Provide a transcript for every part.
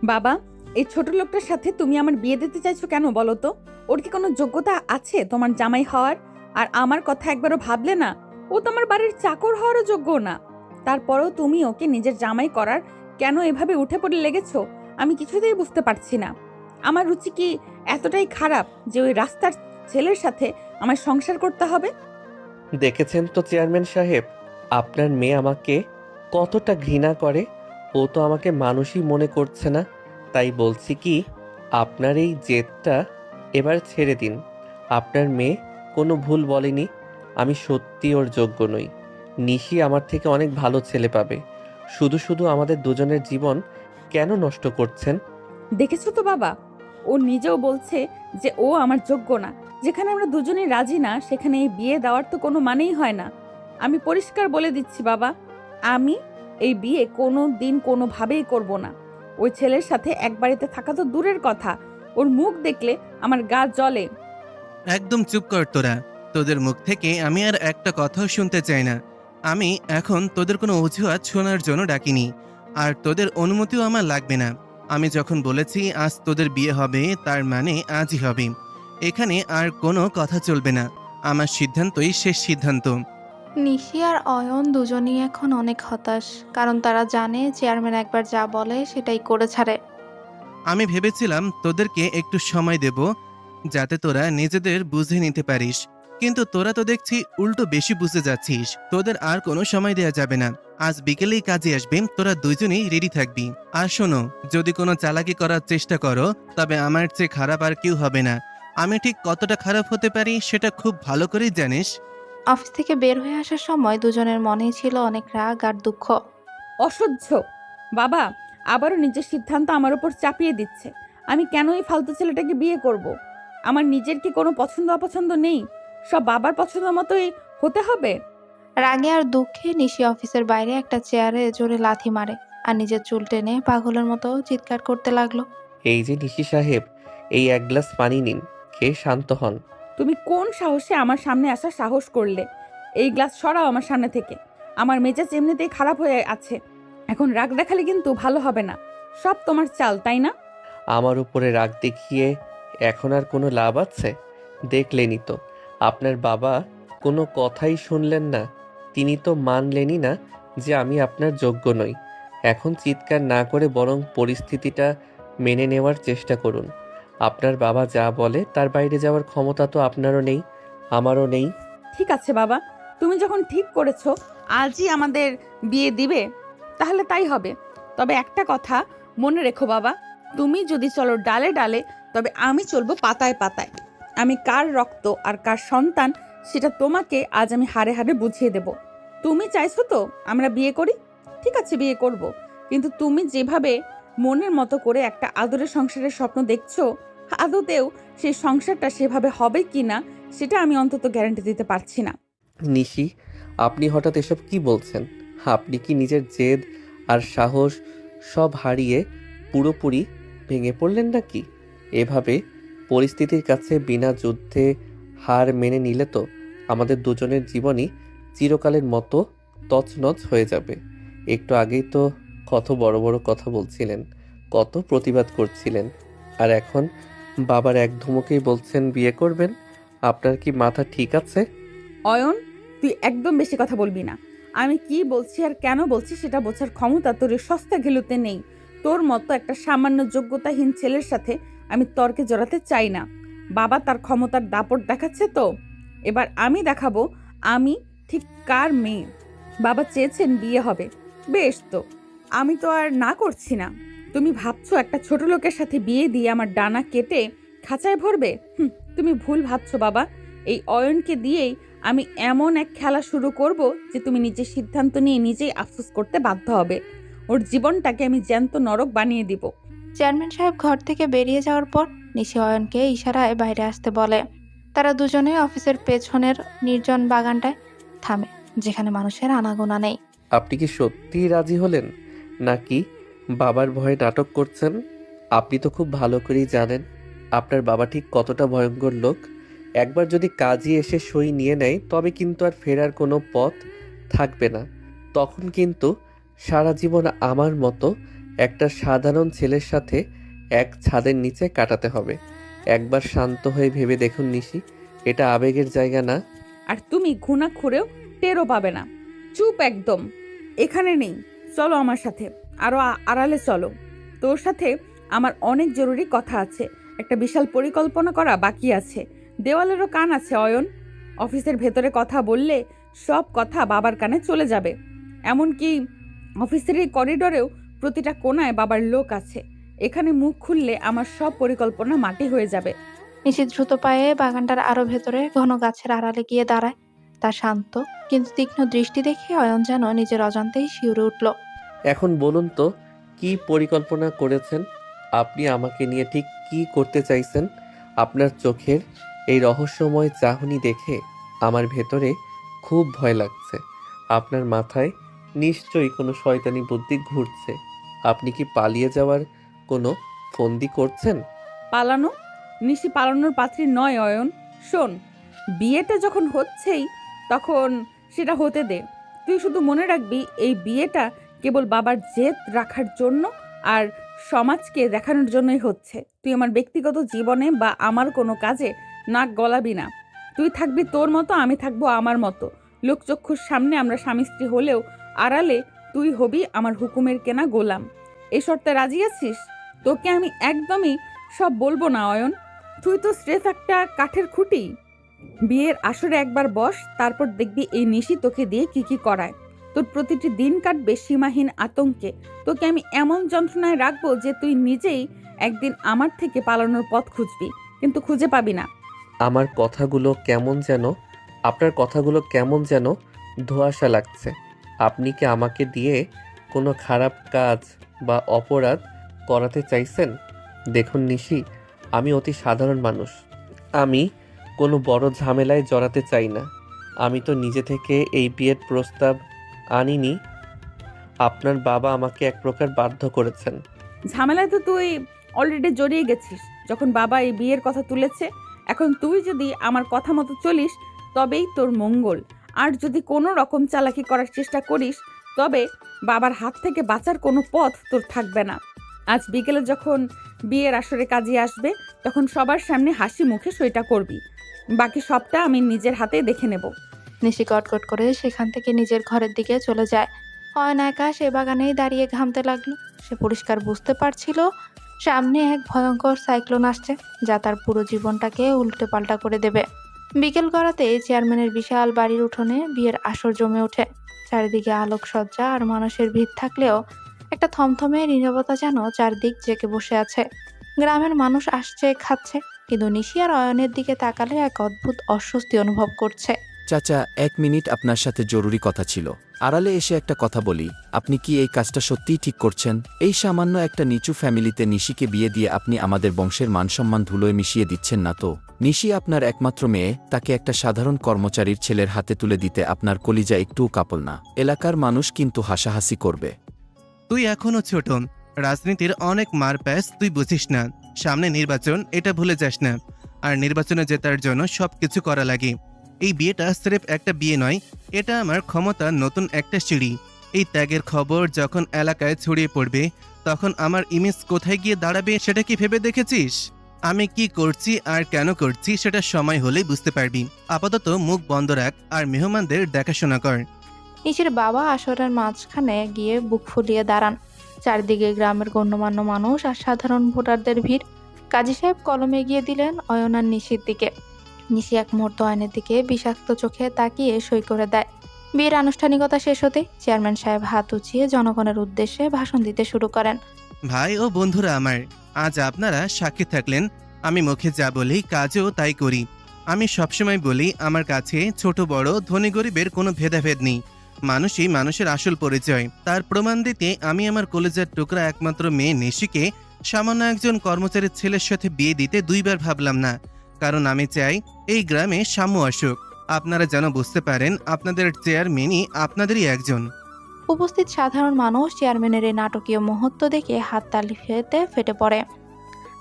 বাবা, এই ছোট লোকটার সাথে তুমি আমার বিয়ে দিতে চাইছো কেন বলো তো? ওর কি কোনো যোগ্যতা আছে তোমার জামাই হওয়ার? আর আমার কথা একবারও ভাবলে না? ও তো আমার বাড়ির চাকর হওয়ারও যোগ্য না। তারপরেও তুমি ওকে নিজের জামাই করার কেন এভাবে উঠে পড়ে লেগেছো? আমি কিছুতেই বুঝতে পারছি না। আমার রুচি কি এতটাই খারাপ যে ওই রাস্তার ছেলের সাথে আমার সংসার করতে হবে? দেখেছেন তো চেয়ারম্যান সাহেব, আপনার মেয়ে আমাকে কতটা ঘৃণা করে। ও তো আমাকে মানুষই মনে করছে না। তাই বলছি কি, আপনার এই জেদটা এবার ছেড়ে দিন। আপনার মেয়ে কোনো ভুল বলেনি। আমি সত্যি ওর যোগ্য নই। নিশি আমার থেকে অনেক ভালো ছেলে পাবে। শুধু শুধু আমাদের দুজনের জীবন কেন নষ্ট করছেন? দেখেছো তো বাবা, ও নিজেও বলছে যে ও আমার যোগ্য না। যেখানে আমরা দুজনেই রাজি না সেখানে এই বিয়ে দেওয়ার তো কোনো মানেই হয় না। আমি পরিষ্কার বলে দিচ্ছি বাবা, আমি এই বিয়ে কোনো দিন কোনোভাবেই করব না। ওই ছেলের সাথে এক বাড়িতে থাকা তো দূরের কথা, ওর মুখ দেখলে আমার গা জ্বলে। একদম চুপ কর তোরা। তোদের মুখ থেকে আমি আর একটা কথাও শুনতে চাই না। আমি এখন তোদের কোনো অজুহাত শোনার জন্য ডাকিনি, আর তোদের অনুমতিও আমার লাগবে না। আমি যখন বলেছি আজ তোদের বিয়ে হবে, তার মানে আজই হবে। এখানে আর কোনো কথা চলবে না। আমার সিদ্ধান্তই শেষ সিদ্ধান্ত। নিশি আর অয়ন দুজনই এখন অনেক হতাশ, কারণ তারা জানে চেয়ারম্যান একবার যা বলে সেটাই করে ছাড়ে। আমি ভেবেছিলাম তোদেরকে একটু সময় দেব, যাতে তোরা নিজেদের বুঝে নিতে পারিস। কিন্তু তোরা তো দেখছি উল্টো বেশি বুঝে যাচ্ছিস। তোদের আর কোনো সময় দেয়া যাবে না। আজ বিকেলেই কাজে আসবি, তোরা দুইজনেই রেডি থাকবি। আর শোনো, যদি কোনো চালাকি করার চেষ্টা করো, তবে আমার চেয়ে খারাপ আর কেউ হবে না। আমি ঠিক কতটা খারাপ হতে পারি সেটা খুব ভালো করেই জানিস। অফিস থেকে বের হয়ে আসার সময় দুজনের মনেই ছিল অনেক রাগ আর দুঃখ। অসহ্য! বাবা আবারও নিজের সিদ্ধান্ত আমার উপর চাপিয়ে দিচ্ছে। আমি কেন এই ফালতু ছেলেটাকে বিয়ে করব? আমার নিজের কি কোনো পছন্দ অপছন্দ নেই? সব বাবার পছন্দ মতোই হতে হবে? রাগে আর দুঃখে নিশি অফিসের বাইরে একটা চেয়ারে জোরে লাথি মারে আর নিজের চুল টেনে পাগলের মতো চিৎকার করতে লাগলো। এই যে নিশি সাহেব, এই এক গ্লাস পানি নিন, খেয়ে শান্ত হন। তুমি কোন সাহসে আমার সামনে আসার সাহস করলে? এই গ্লাস সরাও আমার সামনে থেকে। আমার মেজাজ এমনিতেই খারাপ হয়ে আছে, এখন রাগ দেখালে কিন্তু ভালো হবে না। সব তোমার চাল, তাই না? আমার উপরে রাগ দেখিয়ে এখন আর কোনো লাভ আছে? দেখলেনই তো, আপনার বাবা কোনো কথাই শুনলেন না। তিনি তো মানলেনই না যে আমি আপনার যোগ্য নই। এখন চিৎকার না করে বরং পরিস্থিতিটা মেনে নেওয়ার চেষ্টা করুন। আপনার বাবা যা বলে তার বাইরে যাওয়ার ক্ষমতা তো আপনারও নেই, আমারও নেই। ঠিক আছে বাবা, তুমি যখন ঠিক করেছো আজই আমাদের বিয়ে দিবে, তাহলে তাই হবে। তবে একটা কথা মনে রেখো বাবা, তুমি যদি চলো ডালে ডালে, তবে আমি চলবো পাতায় পাতায়। আমি কার রক্ত আর কার সন্তান সেটা তোমাকে আজ আমি হাড়ে হাড়ে বুঝিয়ে দেব। তুমি চাইছো তো আমরা বিয়ে করি, ঠিক আছে বিয়ে করব। কিন্তু তুমি যেভাবে মনের মতো করে একটা আদরের সংসারের স্বপ্ন দেখছো, আদতেও সেই সংসারটা সেভাবে হবে কি না সেটা আমি অন্তত গ্যারান্টি দিতে পারছি না। নিশি, আপনি হঠাৎ এসব কি বলছেন? আপনি কি নিজের জেদ আর সাহস সব হারিয়ে পুরোপুরি ভেঙে পড়লেন নাকি? এভাবে পরিস্থিতির কাছে বিনা যুদ্ধে হার মেনে নিলে তো আমাদের দুজনের জীবনই চিরকালের মতো তছনছ হয়ে যাবে। একটু আগেই তো কত বড় বড় কথা বলছিলেন, কত প্রতিবাদ করছিলেন, আর এখন বাবার এক ধমকেই বলছেন বিয়ে করবেন। আপনার কি মাথা ঠিক আছে? অয়ন, তুই একদম বেশি কথা বলবি না। আমি কি বলছি আর কেন বলছি সেটা বোঝার ক্ষমতা তোর এই সস্তা ঘিলুতে নেই। তোর মতো একটা সামান্য যোগ্যতাহীন ছেলের সাথে আমি তর্কে জড়াতে চাই না। বাবা তার ক্ষমতার দাপট দেখাচ্ছে তো, এবার আমি দেখাবো আমি ঠিক কার মেয়ে। বাবা চেয়েছেন বিয়ে হবে, বেশ তো, আমি তো আর না করছি না। তুমি ভাবছো একটা ছোট লোকের সাথে বিয়ে দিয়ে আমার ডানা কেটে খাঁচায় ভরবে? তুমি ভুল ভাবছো বাবা। এই অয়নকে দিয়েই আমি এমন এক খেলা শুরু করব যে তুমি নিজের সিদ্ধান্ত নিয়ে নিজেই আফসোস করতে বাধ্য হবে। ওর জীবনটাকে আমি জ্যান্ত নরক বানিয়ে দিব। চেয়ারম্যান সাহেব ঘর থেকে বেরিয়ে যাওয়ার পর নিশি অয়নকে ইশারায় বাইরে আসতে বলে। তারা দুজনেই অফিসের পেছনের নির্জন বাগানটায় থামে, যেখানে মানুষের আনাগোনা নেই। আপনি কি সত্যিই রাজি হলেন, নাকি বাবার ভয়ে নাটক করছেন? আপনি তো খুব ভালো করেই জানেন আপনার বাবা ঠিক কতটা ভয়ঙ্কর লোক। একবার যদি কাজী এসে সই নিয়ে নেয় তবে কিন্তু আর ফেরার কোনো পথ থাকবে না। তখন কিন্তু সারা জীবন আমার মতো একটা সাধারণ ছেলের সাথে এক ছাদের নিচে কাটাতে হবে। একবার শান্ত হয়ে ভেবে দেখুন নিশি, এটা আবেগের জায়গা না। আর তুমি ঘুণাক্ষরেও টেরও পাবে না। চুপ একদম, এখানে নেই। চলো আমার সাথে, আরো আড়ালে চলো। তোর সাথে আমার অনেক জরুরি কথা আছে। একটা বিশাল পরিকল্পনা করা বাকি আছে। দেওয়ালেরও কান আছে অয়ন। অফিসের ভেতরে কথা বললে সব কথা বাবার কানে চলে যাবে। এমনকি অফিসের এই করিডোরেও প্রতিটা কোণায় বাবার লোক আছে। এখানে মুখ খুললে আমার সব পরিকল্পনা মাটি হয়ে যাবে। নিশি দ্রুত পায়ে বাগানটার আরো ভেতরে ঘন গাছের আড়ালে গিয়ে দাঁড়ায়। তার শান্ত কিন্তু তীক্ষ্ণ দৃষ্টি দেখে অয়ন যেন নিজের অজান্তেই শিউরে উঠল। এখন বলুন তো, কি পরিকল্পনা করেছেন? আপনি আমাকে নিয়ে ঠিক কি করতে চাইছেন? আপনার চোখের এই রহস্যময় চাহনি দেখে আমার ভেতরে খুব ভয় লাগছে। আপনার মাথায় নিশ্চয়ই কোনো শয়তানি বুদ্ধি ঘুরছে। আপনি কি পালিয়ে যাওয়ার কোনো ফন্দি করছেন? পালানো? নিশি পালানোর পাত্রী নয় অয়ন। শোন, বিয়েটা যখন হচ্ছেই তখন সেটা হতে দে। তুই শুধু মনে রাখবি এই বিয়েটা কেবল বাবার জেদ রাখার জন্য আর সমাজকে দেখানোর জন্যই হচ্ছে। তুই আমার ব্যক্তিগত জীবনে বা আমার কোনো কাজে নাক গলাবি না। তুই থাকবি তোর মতো, আমি থাকবো আমার মতো। লোকচক্ষুর সামনে আমরা স্বামী স্ত্রী হলেও আড়ালে তুই হবি আমার হুকুমের কেনা গোলাম। এই শর্তে রাজি আছিস? তোকে আমি একদমই সব বলবো না অয়ন। তুই তো স্রেফ একটা কাঠের খুঁটি। বিয়ের আসরে একবার বস, তারপর দেখবি এই নিশি তোকে দিয়ে কি কি করায়। তোর প্রতিটি দিন কাটবে সীমাহীন আতঙ্কে। তোকে আমি এমন যন্ত্রণায় রাখবো যে তুই নিজেই একদিন আমার থেকে পালানোর পথ খুঁজবি, কিন্তু খুঁজে পাবি না। আমার কথাগুলো কেমন যেন আপনার কথাগুলো কেমন যেন ধোঁয়াশা লাগছে। আপনি কি আমাকে দিয়ে কোনো খারাপ কাজ বা অপরাধ করাতে চাইছেন? দেখুন নিশি, আমি অতি সাধারণ মানুষ। আমি কোনো বড় ঝামেলায় জড়াতে চাই না। আমি তো নিজে থেকে এই বিয়ের প্রস্তাব আনিনি। আপনার বাবা আমাকে এক প্রকার বাধ্য করেছেন। ঝামেলায় তো তুই অলরেডি জড়িয়ে গেছিস যখন বাবা এই বিয়ের কথা তুলেছে। এখন তুই যদি আমার কথা মতো চলিস তবেই তোর মঙ্গল। আর যদি কোনো রকম চালাকি করার চেষ্টা করিস তবে বাবার হাত থেকে বাঁচার কোনো পথ তোর থাকবে না। আজ বিকেলে যখন বিয়ের আসরে কাজে আসবে তখন সবার সামনে হাসি মুখে সইটা করবি। বাকি সবটা আমি নিজের হাতে দেখে নেব। নিশি কটকট করে সেখান থেকে নিজের ঘরের দিকে চলে যায়। অয়ন একা সে বাগানেই দাঁড়িয়ে ঘামতে লাগলো। সে পরিষ্কার বুঝতে পারছিল সামনে এক ভয়ঙ্কর সাইক্লোন আসছে, যা তার পুরো জীবনটাকে উল্টে পাল্টা করে দেবে। বিকেল গড়াতে চেয়ারম্যানের বিশাল বাড়ির উঠোনে বিয়ের আসর জমে ওঠে। চারিদিকে আলোকসজ্জা আর মানুষের ভিড় থাকলেও একটা থমথমে নীরবতা যেন চারদিক জেঁকে বসে আছে। গ্রামের মানুষ আসছে খাচ্ছে, কিন্তু নিশি আর অয়নের দিকে তাকালে এক অদ্ভুত অস্বস্তি অনুভব করছে। চাচা, 1 মিনিট আপনার সাথে জরুরি কথা ছিল। আড়ালে এসে একটা কথা বলি, আপনি কি এই কাজটা সত্যিই ঠিক করছেন? এই সামান্য একটা নিচু ফ্যামিলিতে নিশিকে বিয়ে দিয়ে আপনি আমাদের বংশের মানসম্মান ধুলোয় মিশিয়ে দিচ্ছেন না তো? নিশি আপনার একমাত্র মেয়ে, তাকে একটা সাধারণ কর্মচারীর ছেলের হাতে তুলে দিতে আপনার কলিজা একটুও কাঁপল না? এলাকার মানুষ কিন্তু হাসাহাসি করবে। তুই এখনো ছোট, রাজনীতির অনেক মারপ্যাচ তুই বুঝিস না। সামনে নির্বাচন, এটা ভুলে যাস না। আর নির্বাচনে জেতার জন্য সবকিছু করা লাগে। এই বিয়েটা স্রেফ একটা বিয়ে নয়, এটা আমার ক্ষমতার নতুন একটা সিঁড়ি। এই ত্যাগের খবর যখন এলাকায় ছড়িয়ে পড়বে তখন আমার ইমেজ কোথায় গিয়ে দাঁড়াবে সেটা কি ভেবে দেখেছিস? আমি কি করছি আর কেন করছি সেটা সময় হলেই বুঝতে পারবি। আপাতত মুখ বন্ধ রাখ আর মেহমানদের দেখাশোনা কর। নিশির বাবা আসরের মাঝখানে গিয়ে বুক ফুলিয়ে দাঁড়ান। চারদিকে গ্রামের গণ্যমান্য মানুষ আর সাধারণ ভোটারদের ভিড়। কাজী সাহেব কলম এগিয়ে দিলেন অয়ন আর নিশির দিকে। নিশি এক মুহূর্ত অয়নের দিকে বিষাক্ত চোখে তাকিয়ে সই করে দেয়। বিয়ের আনুষ্ঠানিকতা শেষ হতে চেয়ারম্যান সাহেব হাত উঁচিয়ে জনগণের উদ্দেশ্যে ভাষণ দিতে শুরু করেন। ভাই ও বন্ধুরা আমার, আজ আপনারা সাক্ষী থাকলেন। আমি মুখে যা বলি কাজেও তাই করি। আমি সবসময় বলি আমার কাছে ছোট বড় ধনী গরিবের কোনো ভেদাভেদ নেই। মানুষই মানুষের আসল পরিচয়। তার প্রমাণ দিতে আমি আমার কলেজের টুকরা একমাত্র মেয়ে নিশিকে সামান্য একজন কর্মচারীর ছেলের সাথে বিয়ে দিতে 2 বার ভাবলাম না। কারণ আমি চাই এই গ্রামে সাম্য আসুক। আপনারা যেন বুঝতে পারেন আপনাদের চেয়ারম্যানই আপনাদেরই একজন। উপস্থিত সাধারণ মানুষ চেয়ারম্যানের এই নাটকীয় মুহূর্ত দেখে হাততালি ফেতে ফেটে পড়ে।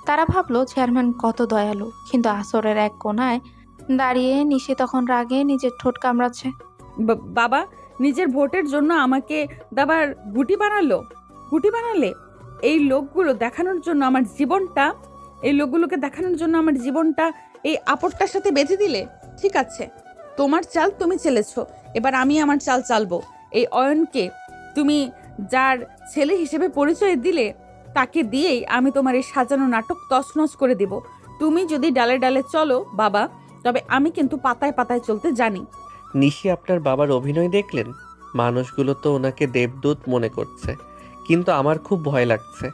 তারা ভাবলো চেয়ারম্যান কত দয়ালু, কিন্তু আসরের এক কোণায় দাঁড়িয়ে নিশি তখন রাগে নিজের ঠোঁট কামড়াচ্ছে। বাবা নিজের ভোটের জন্য আমাকে দাবার গুটি বানালে? এই লোকগুলো দেখানোর জন্য আমার জীবনটা এই লোকগুলোকে দেখানোর জন্য আমার জীবনটা এই আপদটার সাথে বেঁধে দিলে? ঠিক আছে, তোমার চাল তুমি চেলেছো, এবার আমি আমার চাল চালবো। এই অয়নকে তুমি যার ছেলে হিসেবে পরিচয় দিলে, তাকে দিয়েই আমি তোমার এই সাজানো নাটক তছনছ করে দিব। তুমি যদি ডালে ডালে চলো বাবা, তবে আমি কিন্তু পাতায় পাতায় চলতে জানি। নিশি আপনার বাবার অভিনয় দেখলেন? মানুষগুলো তো ওনাকে দেবদূত মনে করছে, কিন্তু আমার খুব ভয় লাগছে।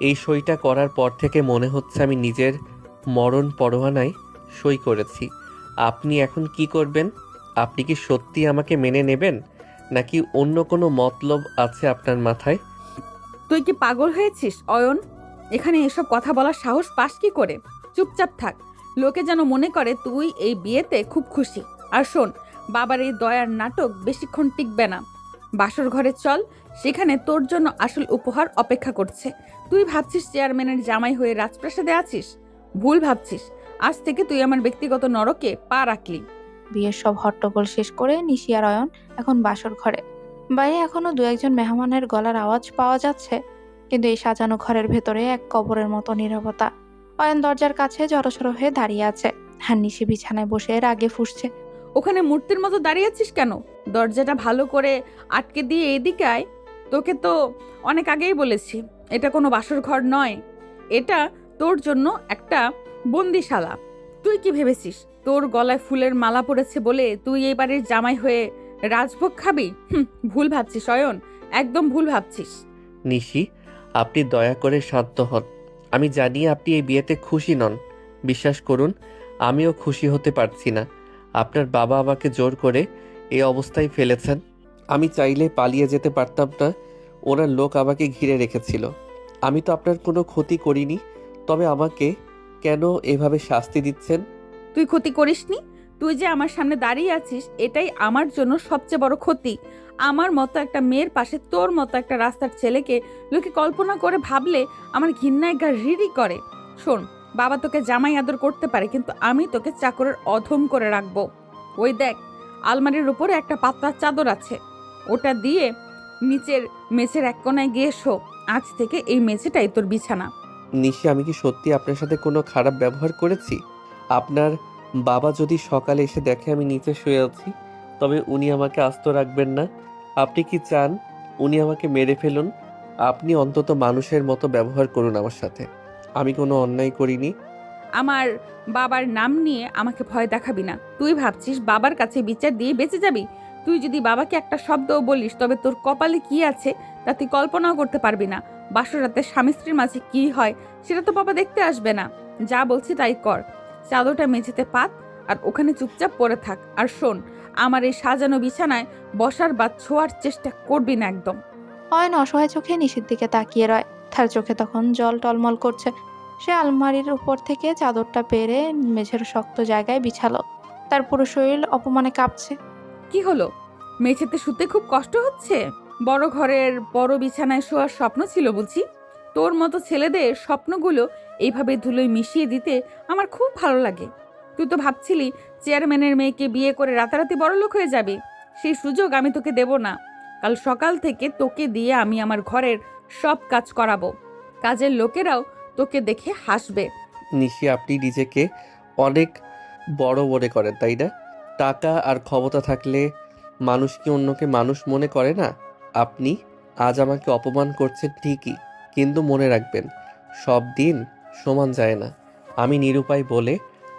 এই সইটা করার পর থেকে মনে হচ্ছে আমি নিজের মরণ পরোয়ানায় সই করেছি। আপনি এখন কি করবেন? আপনি কি সত্যি আমাকে মেনে নেবেন, নাকি অন্য কোনো মতলব আছে আপনার মাথায়? তুই কি পাগল হয়েছিস অয়ন? এখানে এসব কথা বলার সাহস পাস কি করে? চুপচাপ থাক, লোকে যেন মনে করে তুই এই বিয়েতে খুব খুশি। আর শোন, বাবার এই দয়ার নাটক বেশিক্ষণ টিকবে না। বাসর ঘরে চল, সেখানে তোর জন্য আসল উপহার অপেক্ষা করছে। তুই ভাবছিস চেয়ারম্যানের জামাই হয়ে রাজপ্রাসাদে আছিস? ভুল ভাবছিস। আজ থেকে তুই আমার ব্যক্তিগত নরকে পা রাখলি। বিয়ের সব হট্টগোল শেষ করে নিশি আর অয়ন এখন বাসর ঘরে। বাইরে এখনো দু একজন মেহমানের গলার আওয়াজ পাওয়া যাচ্ছে, কিন্তু এই সাজানো ঘরের ভেতরে এক কবরের মতো নীরবতা। অয়ন দরজার কাছে জড়সড় হয়ে দাঁড়িয়ে আছে, আর নিশি বিছানায় বসে রাগে ফুঁসছে। ওখানে মূর্তির মতো দাঁড়িয়ে আছিস কেন? দরজাটা ভালো করে আটকে দিয়ে এদিকে আয়। তোকে তো অনেক আগেই বলেছি, এটা কোনো বাসর ঘর নয়, এটা তোর জন্য একটা বন্দিশালা। তুই কি ভেবেছিস তোর গলায় ফুলের মালা পড়েছে বলে তুই এই বাড়ির জামাই হয়ে রাজভোগ খাবি? ভুল ভাবছিস অয়ন, একদম ভুল ভাবছিস। নিশি, আপনি দয়া করে শান্ত হন। আমি জানি আপনি এই বিয়েতে খুশি নন। বিশ্বাস করুন, আমিও খুশি হতে পারছি না। আপনার বাবা আমাকে জোর করে এই অবস্থায় ফেলেছেন। আমি চাইলে পালিয়ে যেতে পারতাম না, ওনার লোক আমাকে ঘিরে রেখেছিল। আমি তো আপনার কোনো ক্ষতি করিনি, তবে আমাকে কেন এভাবে শাস্তি দিচ্ছেন? তুই ক্ষতি করিসনি, তুই যে আমার সামনে দাঁড়িয়ে আছিস এটাই আমার জন্য সবচেয়ে বড় ক্ষতি। আমার মতো একটা মেয়ের পাশে তোর মতো একটা রাস্তার ছেলেকে লোকে কল্পনা করে ভাবলে আমার ঘৃণায় গা রিরি করে। শোন, বাবা তোকে জামাই আদর করতে পারে, কিন্তু আমি তোকে চাকরের অধম করে রাখবো। ওই দেখ, আলমারির উপরে একটা পাতলা চাদর আছে, ওটা দিয়ে নিচের মেঝের এক কোনায় গিয়ে শো। আজ থেকে এই মেঝেটাই তোর বিছানা। নিশি, আমি কি সত্যি আপনার সাথে কোনো খারাপ ব্যবহার করেছি? আপনার বাবা যদি সকালে এসে দেখে আমি নিচে শুয়ে আছি, তবে উনি আমাকে আস্ত রাখবেন না। আপনি কি চান উনি আমাকে মেরে ফেলুন? আপনি অন্তত মানুষের মতো ব্যবহার করুন আমার সাথে। আমি কোনো অন্যায় করিনি। আমার বাবার নাম নিয়ে আমাকে ভয় দেখাবি না। তুই ভাবছিস বাবার কাছে বিচার দিয়ে বেঁচে যাবি? তুই যদি বাবাকে একটা শব্দও বলিস, তবে তোর কপালে কি আছে তা তুই কল্পনাও করতে পারবি না। বাসরাতে স্বামী স্ত্রীর মাঝে কি হয় সেটা তো বাবা দেখতে আসবে না। যা বলছি তাই কর, চাদরটা মেঝেতে পাত আর ওখানে চুপচাপ পড়ে থাক। আর শোন, আমার এই সাজানো বিছানায় বসার বা ছোঁয়ার চেষ্টা করবি না একদম। অয়ন অসহায় চোখে নিশির দিকে তাকিয়ে রয়, তার চোখে তখন জল টলমল করছে। সে আলমারির উপর থেকে চাদরটা পেরে মেঝের শক্ত জায়গায় বিছালো। তার পুরো শরীর অপমানে কাঁপছে। কি হলো? মেঝেতে শুতে খুব কষ্ট হচ্ছে? বড় ঘরের বড় বিছানায় শোয়ার স্বপ্ন ছিল বুঝি? তোর মতো ছেলেদের স্বপ্নগুলো এইভাবে ধুলোয় মিশিয়ে দিতে আমার খুব ভালো লাগে। তুই তো ভাবছিলি চেয়ারম্যানের মেয়েকে বিয়ে করে রাতারাতি বড়লোক হয়ে যাবে। সেই সুযোগ আমি তোকে দেব না। কাল সকাল থেকে তোকে দিয়ে আমি আমার ঘরের সব কাজ করাবো। কাজের লোকেরাও তোকে দেখে হাসবে। নিশি, আপনি নিজেকে অনেক বড় মনে করেন, তাই না? টাকা আর ক্ষমতা থাকলে মানুষ কি অন্যকে মানুষ মনে করে না? আপনি আজ আমাকে অপমান করছেন ঠিকই, কিন্তু মনে রাখবেন, সব দিন সমান যায় না। আমি নিরুপায় বলে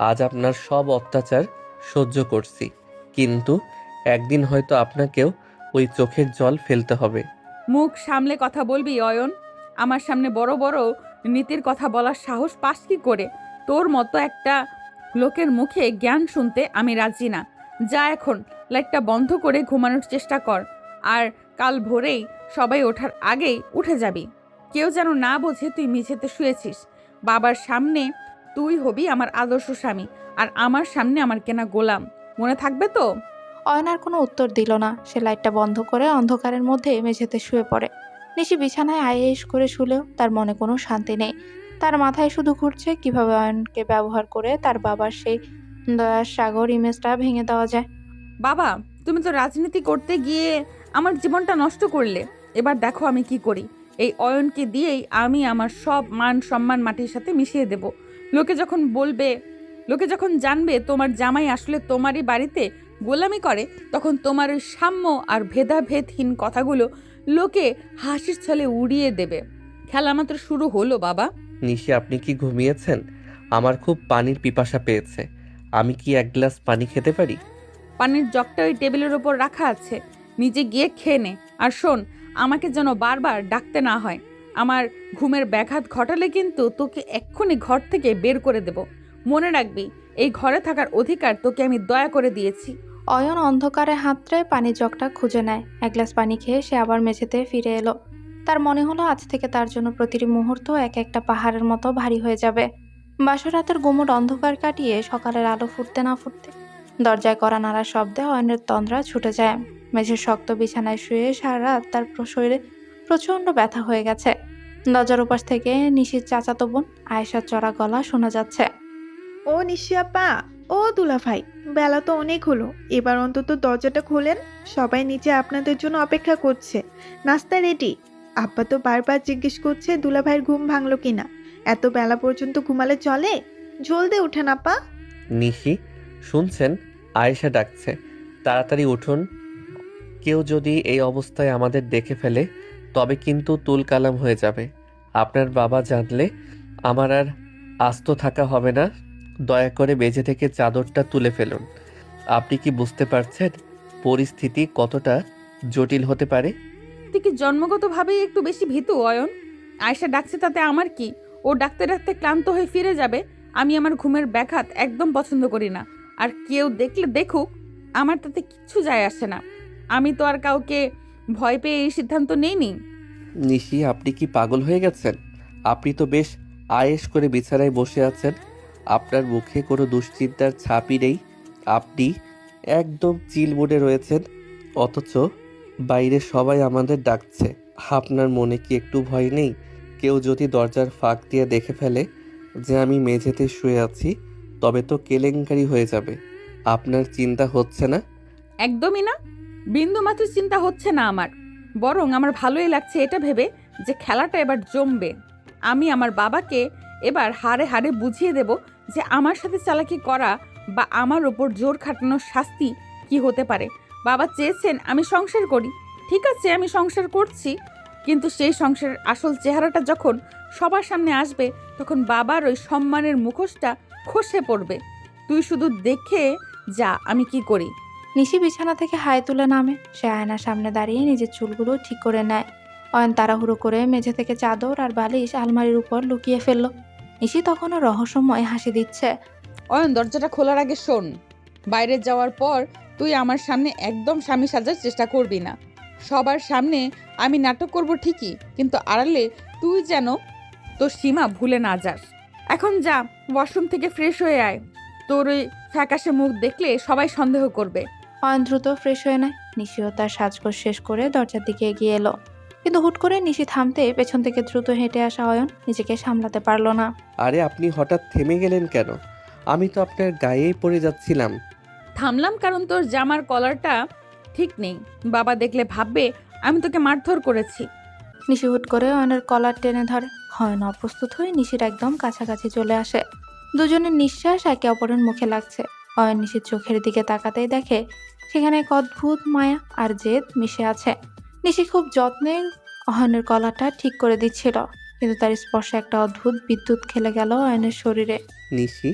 আজ আপনার সব অত্যাচার সহ্য করছি, কিন্তু একদিন হয়তো আপনাকেও ওই চোখের জল ফেলতে হবে। মুখ সামলে কথা বলবি অয়ন। আমার সামনে বড় বড় নীতির কথা বলার সাহস পাস কি করে? তোর মতো একটা লোকের মুখে জ্ঞান শুনতে আমি রাজি না। যা এখন লাইটটা বন্ধ করে ঘুমানোর চেষ্টা কর, আর কাল ভোরেই সবাই ওঠার আগেই উঠে যাবি। কেউ যেন না বোঝে তুই মেঝেতে শুয়েছিস। বাবার সামনে তুই হবি আমার আদর্শ স্বামী, আর আমার সামনে আমার কেনা গোলাম। মনে থাকবে তো? অয়ন আর কোনো উত্তর দিল না। সে লাইটটা বন্ধ করে অন্ধকারের মধ্যে মেঝেতে শুয়ে পড়ে। নিশি বিছানায় আয়েশ করে শুলেও তার মনে কোনো শান্তি নেই। তার মাথায় শুধু ঘুরছে কিভাবে অয়নকে ব্যবহার করে তার বাবার সেই দয়ার সাগর ইমেজটা ভেঙে দেওয়া যায়। বাবা, তুমি তো রাজনীতি করতে গিয়ে আমার জীবনটা নষ্ট করলে। এবার দেখো আমি কি করি। এই অয়নকে দিয়েই আমি আমার সব মান সম্মান মাটির সাথে মিশিয়ে দেব। লোকে যখন জানবে তোমার জামাই আসলে তোমারই বাড়িতে গোলামি করে, তখন তোমার ওই সাম্য আর ভেদাভেদহীন কথাগুলো লোকে হাসির ছলে উড়িয়ে দেবে। খেলা মাত্র শুরু হলো বাবা। নিশি, আপনি কি ঘুমিয়েছেন? আমার খুব পানির পিপাসা পেয়েছে। আমি কি এক গ্লাস পানি খেতে পারি? পানির জগটা ওই টেবিলের ওপর রাখা আছে, নিজে গিয়ে খেয়ে নে। আর শোন, আমাকে যেন বারবার ডাকতে না হয়। আমার ঘুমের ব্যাঘাত ঘটালে কিন্তু তোকে এক্ষুনি ঘর থেকে বের করে দেব। মনে রাখবি, এই ঘরে থাকার অধিকার তোকে আমি দয়া করে দিয়েছি। অয়ন অন্ধকারে হাতড়ে পানির জগটা খুঁজে নেয়। এক গ্লাস পানি খেয়ে সে আবার মেঝেতে ফিরে এলো। তার মনে হলো আজ থেকে তার জন্য প্রতিটি মুহূর্ত এক একটা পাহাড়ের মতো ভারী হয়ে যাবে। বাসরাতের গুমট অন্ধকার কাটিয়ে সকালের আলো ফুটতে না ফুটতে দরজায় কড়া নাড়ার শব্দে অয়নের তন্দ্রা ছুটে যায়। মেঝের শক্ত বিছানায় শুয়ে সারা রাত তার শরীরে প্রচন্ড ব্যথা হয়ে গেছে। দরজার উপাস থেকে নিশির চাচাতো বোন আয়েশার চড়া গলা শোনা যাচ্ছে। ও নিশি আপা, ও দুলাভাই, বেলা তো অনেক হলো, এবার অন্তত দরজাটা খোলেন। সবাই নিচে আপনাদের জন্য অপেক্ষা করছে। নাস্তা রেডি। আব্বা তো বারবার জিজ্ঞেস করছে দুলাভাইয়ের ঘুম ভাঙলো কিনা। এত বেলা পর্যন্ত ঘুমালে চলে? জলদি উঠেন আপা। নিশি, শুনছেন? আয়েশা ডাকছে, তাড়াতাড়ি উঠুন। কেউ যদি এই অবস্থায় আমাদের দেখে ফেলে তবে কিন্তু তুল কালাম হয়ে যাবে। আপনার বাবা জানলে আমার আর আস্ত থাকা হবে না। দয়া করে মেঝে থেকে চাদরটা তুলে ফেলুন। আপনি কি বুঝতে পারছেন পরিস্থিতি কতটা জটিল হতে পারে? তুই কি জন্মগতভাবেই একটু বেশি ভীতু অয়ন? আয়েশা ডাকছে তাতে আমার কি? ও ডাকতে ডাকতে ক্লান্ত হয়ে ফিরে যাবে। আমি আমার ঘুমের ব্যাঘাত একদম পছন্দ করি না। আর কেউ দেখলে দেখুক, আমার তাতে কিচ্ছু যায় আসে না। আমি তো আর কাউকে ভয় পেয়ে এই সিদ্ধান্ত নেইনি। নিশি, আপনি কি পাগল হয়ে গেছেন? আপনি তো বেশ আয়েশ করে বিছানায় বসে আছেন। আপনার মুখে কোনো দুশ্চিন্তার ছাপই নেই। আপনি একদম চিল মুডে রয়েছেন, অথচ বাইরে সবাই আমাদের ডাকছে। আপনার মনে কি একটু ভয় নেই? কেউ যদি দরজার ফাঁক দিয়ে দেখে ফেলে যে আমি মেঝেতে শুয়ে আছি, তবে তো কেলেঙ্কারি হয়ে যাবে। আপনার চিন্তা হচ্ছে না? একদমই না, বিন্দুমাত্র চিন্তা হচ্ছে না আমার। বরং আমার ভালোই লাগছে এটা ভেবে যে খেলাটা এবার জমবে। আমি আমার বাবাকে এবার হাড়ে হাড়ে বুঝিয়ে দেব যে আমার সাথে চালাকি করা বা আমার ওপর জোর খাটানোর শাস্তি কি হতে পারে। বাবা চেয়েছেন আমি সংসার করি, ঠিক আছে, আমি সংসার করছি। কিন্তু সেই সংসারের আসল চেহারাটা যখন সবার সামনে আসবে, তখন বাবার ওই সম্মানের মুখোশটা খসে পড়বে। তুই শুধু দেখে যা আমি কি করি। নিশি বিছানা থেকে হাই তুলে নামে। সে আয়নার সামনে দাঁড়িয়ে নিজের চুলগুলো ঠিক করে নেয়। অয়ন তাড়াহুড়ো করে মেঝে থেকে চাদর আর বালিশ আলমারির উপর লুকিয়ে ফেলল। নিশি তখনও রহস্যময় হাসি দিচ্ছে। অয়ন, দরজাটা খোলার আগে শোন, বাইরে যাওয়ার পর তুই আমার সামনে একদম স্বামী সাজার চেষ্টা করবি না। সবার সামনে আমি নাটক করব ঠিকই, কিন্তু আড়ালে তুই যেন তোর সীমা ভুলে না যাস। এখন যা, ওয়াশরুম থেকে ফ্রেশ হয়ে আয়। তোর ওই ফ্যাকাশে মুখ দেখলে সবাই সন্দেহ করবে। অয়ন দ্রুত ফ্রেশ হয়ে নেয়। নিশিও তার সাজগোজ শেষ করে দরজার দিকে এগিয়ে এলো। কিন্তু হুট করে নিশি থামতে পেছন থেকে দ্রুত হেঁটে আসা অয়ন নিজেকে সামলাতে পারল না। আরে, আপনি হঠাৎ থেমে গেলেন কেন? আমি তো আপনার গায়েই পড়ে যাচ্ছিলাম। থামলাম কারণ তোর জামার কলারটা ঠিক নেই। বাবা দেখলে ভাববে আমি তোকে মারধর করেছি। নিশি হুট করে অয়নের কলার টেনে ধরে। অয়ন অপ্রস্তুত হয়ে নিশির একদম কাছাকাছি চলে আসে। দুজনের নিঃশ্বাস একে অপরের মুখে লাগছে। অয়ন নিশির চোখের দিকে তাকাতেই দেখে সেখানে এক অদ্ভুত মায়া আর জেদ মিশে আছে। নিশি খুব যত্নে অয়নের কলারটা ঠিক করে দিচ্ছিল, কিন্তু তার স্পর্শে একটা অদ্ভুত বিদ্যুৎ খেলে গেল অয়নের শরীরে। নিশি,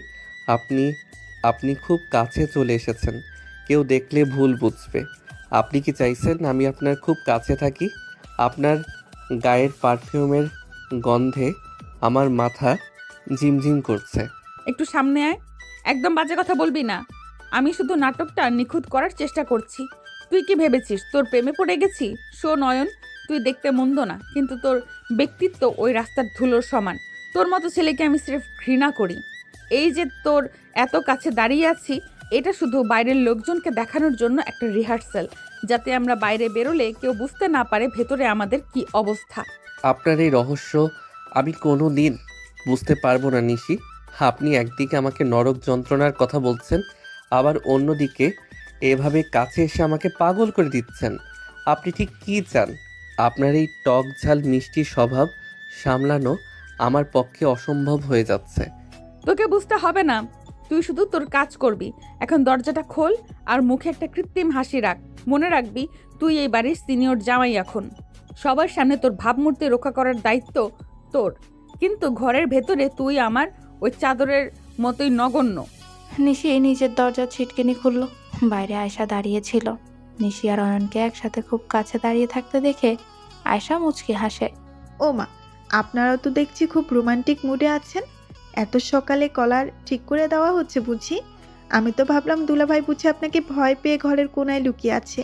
আপনি আপনি খুব কাছে চলে এসেছেন। কেউ দেখলে ভুল বুঝবে। আপনি কি চাইছেন আমি আপনার খুব কাছে থাকি? আপনার গায়ের পারফিউমের গন্ধে আমার মাথা ঝিমঝিম করছে। একটু সামনে আয়, একদম বাজে কথা বলবি না। আমি শুধু নাটকটা নিখুঁত করার চেষ্টা করছি। তুই কি ভেবেছিস তোর প্রেমে পড়ে গেছি? শোন অয়ন, তুই দেখতে মন্দ না, কিন্তু তোর ব্যক্তিত্ব ওই রাস্তার ধুলোর সমান। তোর মতো ছেলেকে আমি স্রেফ ঘৃণা করি। এই যে তোর এত কাছে দাঁড়িয়ে আছি, এটা শুধু বাইরের লোকজনকে দেখানোর জন্য একটা রিহার্সাল, যাতে আমরা বাইরে বেরোলে কেউ বুঝতে না পারে ভেতরে আমাদের কি অবস্থা। আপনার এই রহস্য আমি কোনো দিন বুঝতে পারবো না নিশি। আপনি একদিকে আমাকে নরক যন্ত্রণার কথা বলছেন, আবার অন্যদিকে এভাবে কাছে এসে আমাকে পাগল করে দিচ্ছেন। আপনি ঠিক কী চান? আপনার এই টক ঝাল মিষ্টি স্বভাব সামলানো আমার পক্ষে অসম্ভব হয়ে যাচ্ছে। তোকে বুঝতে হবে না, তুই শুধু তোর কাজ করবি। এখন দরজাটা খোল আর মুখে একটা কৃত্রিম হাসি রাখ। মনে রাখবি তুই এই বাড়ির সিনিয়র জামাই। এখন সবার সামনে তোর ভাবমূর্তি রক্ষা করার দায়িত্ব তোর, কিন্তু ঘরের ভেতরে তুই আমার ওই চাদরের মতোই নগণ্য। নিশি নিজের দরজার ছিটকিনি খুলল। বাইরে আয়শা দাঁড়িয়েছিল। নিশি আর অয়নকে একসাথে খুব কাছে দাঁড়িয়ে থাকতে দেখে আয়শা মুচকি হাসে। ও মা, আপনারাও তো দেখছি খুব রোমান্টিক মুডে আছেন। এত সকালে কলার ঠিক করে দেওয়া হচ্ছে বুঝি? আমি তো ভাবলাম দুলাভাই বুঝি আপনাকে ভয় পেয়ে ঘরের কোনায় লুকিয়ে আছে,